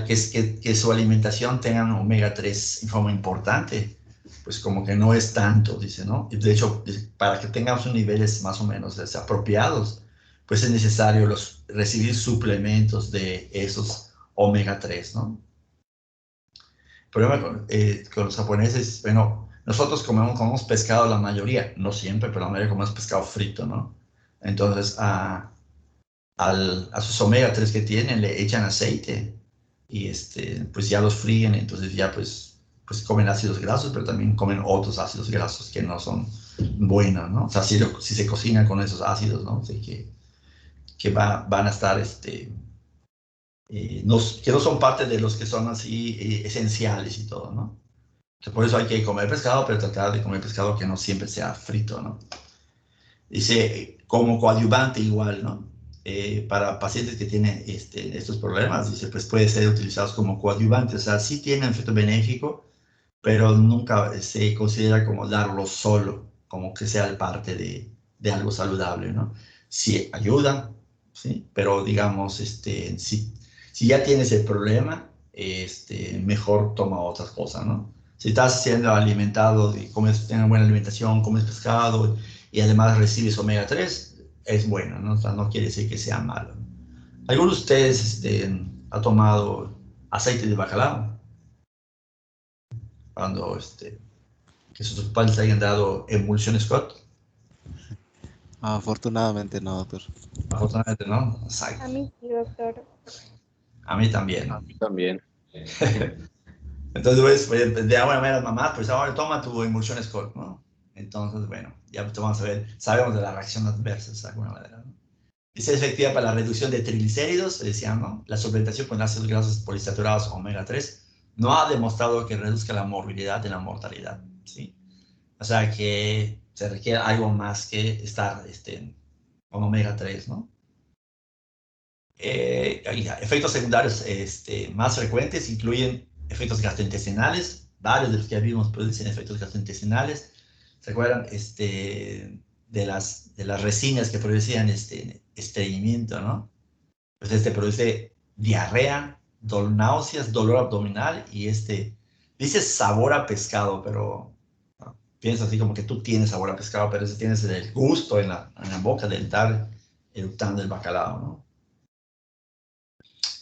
que su alimentación tenga omega 3 en forma importante, pues como que no es tanto, dice, ¿no? De hecho, para que tengamos unos niveles más o menos apropiados, pues es necesario recibir suplementos de esos omega 3, ¿no? El problema con los japoneses, bueno, nosotros comemos pescado la mayoría, no siempre, pero la mayoría comemos pescado frito, ¿no? Entonces, a sus omega 3 que tienen le echan aceite y pues ya los fríen, entonces ya pues comen ácidos grasos, pero también comen otros ácidos grasos que no son buenos, ¿no? O sea, si se cocina con esos ácidos, ¿no? Así que van a estar, que no son parte de los que son así esenciales y todo, ¿no? Entonces, por eso hay que comer pescado, pero tratar de comer pescado que no siempre sea frito, ¿no? Dice, como coadyuvante igual, ¿no? Para pacientes que tienen estos problemas, dice, pues puede ser utilizados como coadyuvante, o sea, sí tienen efecto benéfico, pero nunca se considera como darlo solo, como que sea parte de algo saludable, ¿no? Sí ayuda, ¿sí? Pero digamos, si ya tienes el problema, mejor toma otras cosas, ¿no? Si estás siendo alimentado, y tienes buena alimentación, comes pescado y además recibes omega 3, es bueno, ¿no? O sea, no quiere decir que sea malo. ¿Alguno de ustedes ha tomado aceite de bacalao? Cuando que sus padres hayan dado emulsión Scott. Afortunadamente no, doctor. Afortunadamente no. Exacto. A mí sí, doctor. A mí también. A mí también. Entonces, pues, de alguna manera, mamá, pues ahora toma tu emulsión Scott, ¿no? Entonces, bueno, ya vamos a ver, sabemos de la reacción adversa, de alguna manera, ¿no? Dice, es efectiva para la reducción de triglicéridos, decía, ¿no? La suplementación con ácidos grasos polisaturados omega 3 no ha demostrado que reduzca la morbilidad y la mortalidad, ¿sí? O sea que se requiere algo más que estar con omega 3, ¿no? Efectos secundarios más frecuentes incluyen efectos gastrointestinales, varios de los que ya vimos producen efectos gastrointestinales. ¿Se acuerdan de las resinas que producían estreñimiento, ¿no? Pues produce diarrea, náuseas, dolor abdominal y dice sabor a pescado, pero ¿no? Piensa así como que tú tienes sabor a pescado, pero si tienes el gusto en la boca de estar eructando el bacalao, ¿no?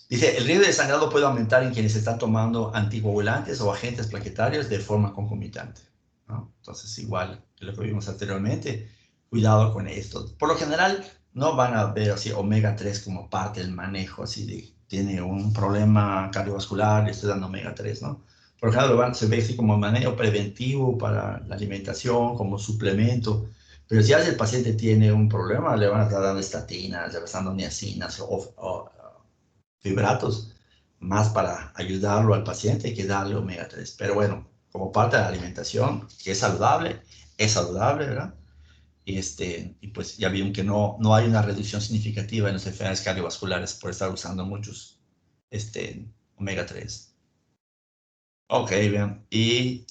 Dice, el riesgo de sangrado puede aumentar en quienes están tomando anticoagulantes o agentes plaquetarios de forma concomitante, ¿no? Entonces, igual que lo que vimos anteriormente, cuidado con esto. Por lo general, no van a ver así omega 3 como parte del manejo, así de, tiene un problema cardiovascular, le estoy dando omega 3, ¿no? Por lo general se ve así como manejo preventivo para la alimentación, como suplemento, pero si el paciente tiene un problema, le van a estar dando estatinas, le van a estar dando niacinas o fibratos, más para ayudarlo al paciente que darle omega 3. Pero bueno, como parte de la alimentación, que es saludable, ¿verdad? Y pues ya vieron que no hay una reducción significativa en las enfermedades cardiovasculares por estar usando muchos omega 3. Ok, bien. Y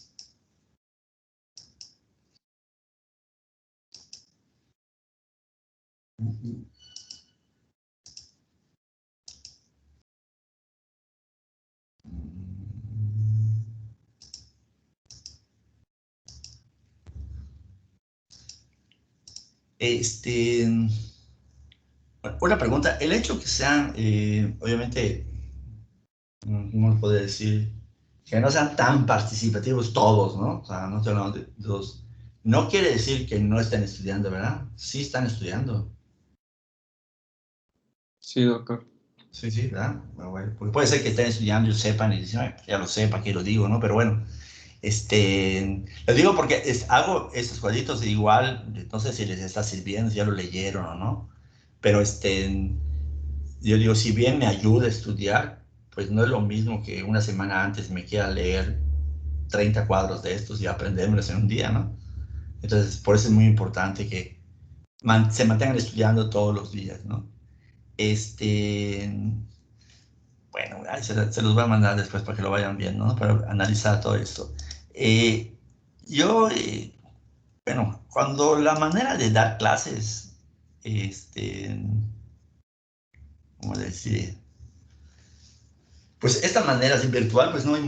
una pregunta, el hecho que sean, obviamente, ¿cómo se puede decir? Que no sean tan participativos todos, ¿no? O sea, no estoy hablando de todos. No quiere decir que no estén estudiando, ¿verdad? Sí están estudiando. Sí, doctor. Sí, ¿verdad? Bueno, porque puede ser que estén estudiando y sepan y dicen, "Ay, ya lo sé, ¿para qué lo digo?", ¿no? Pero bueno, lo digo porque hago estos cuadritos igual, no sé si les está sirviendo, si ya lo leyeron o no, pero yo digo, si bien me ayuda a estudiar, pues no es lo mismo que una semana antes me quiera leer 30 cuadros de estos y aprendérmelos en un día, ¿no? Entonces, por eso es muy importante que se mantengan estudiando todos los días, ¿no? bueno, ahí se los voy a mandar después para que lo vayan viendo, ¿no? Para analizar todo esto. Bueno, cuando la manera de dar clases, ¿cómo decir? Pues esta manera así virtual, pues no hay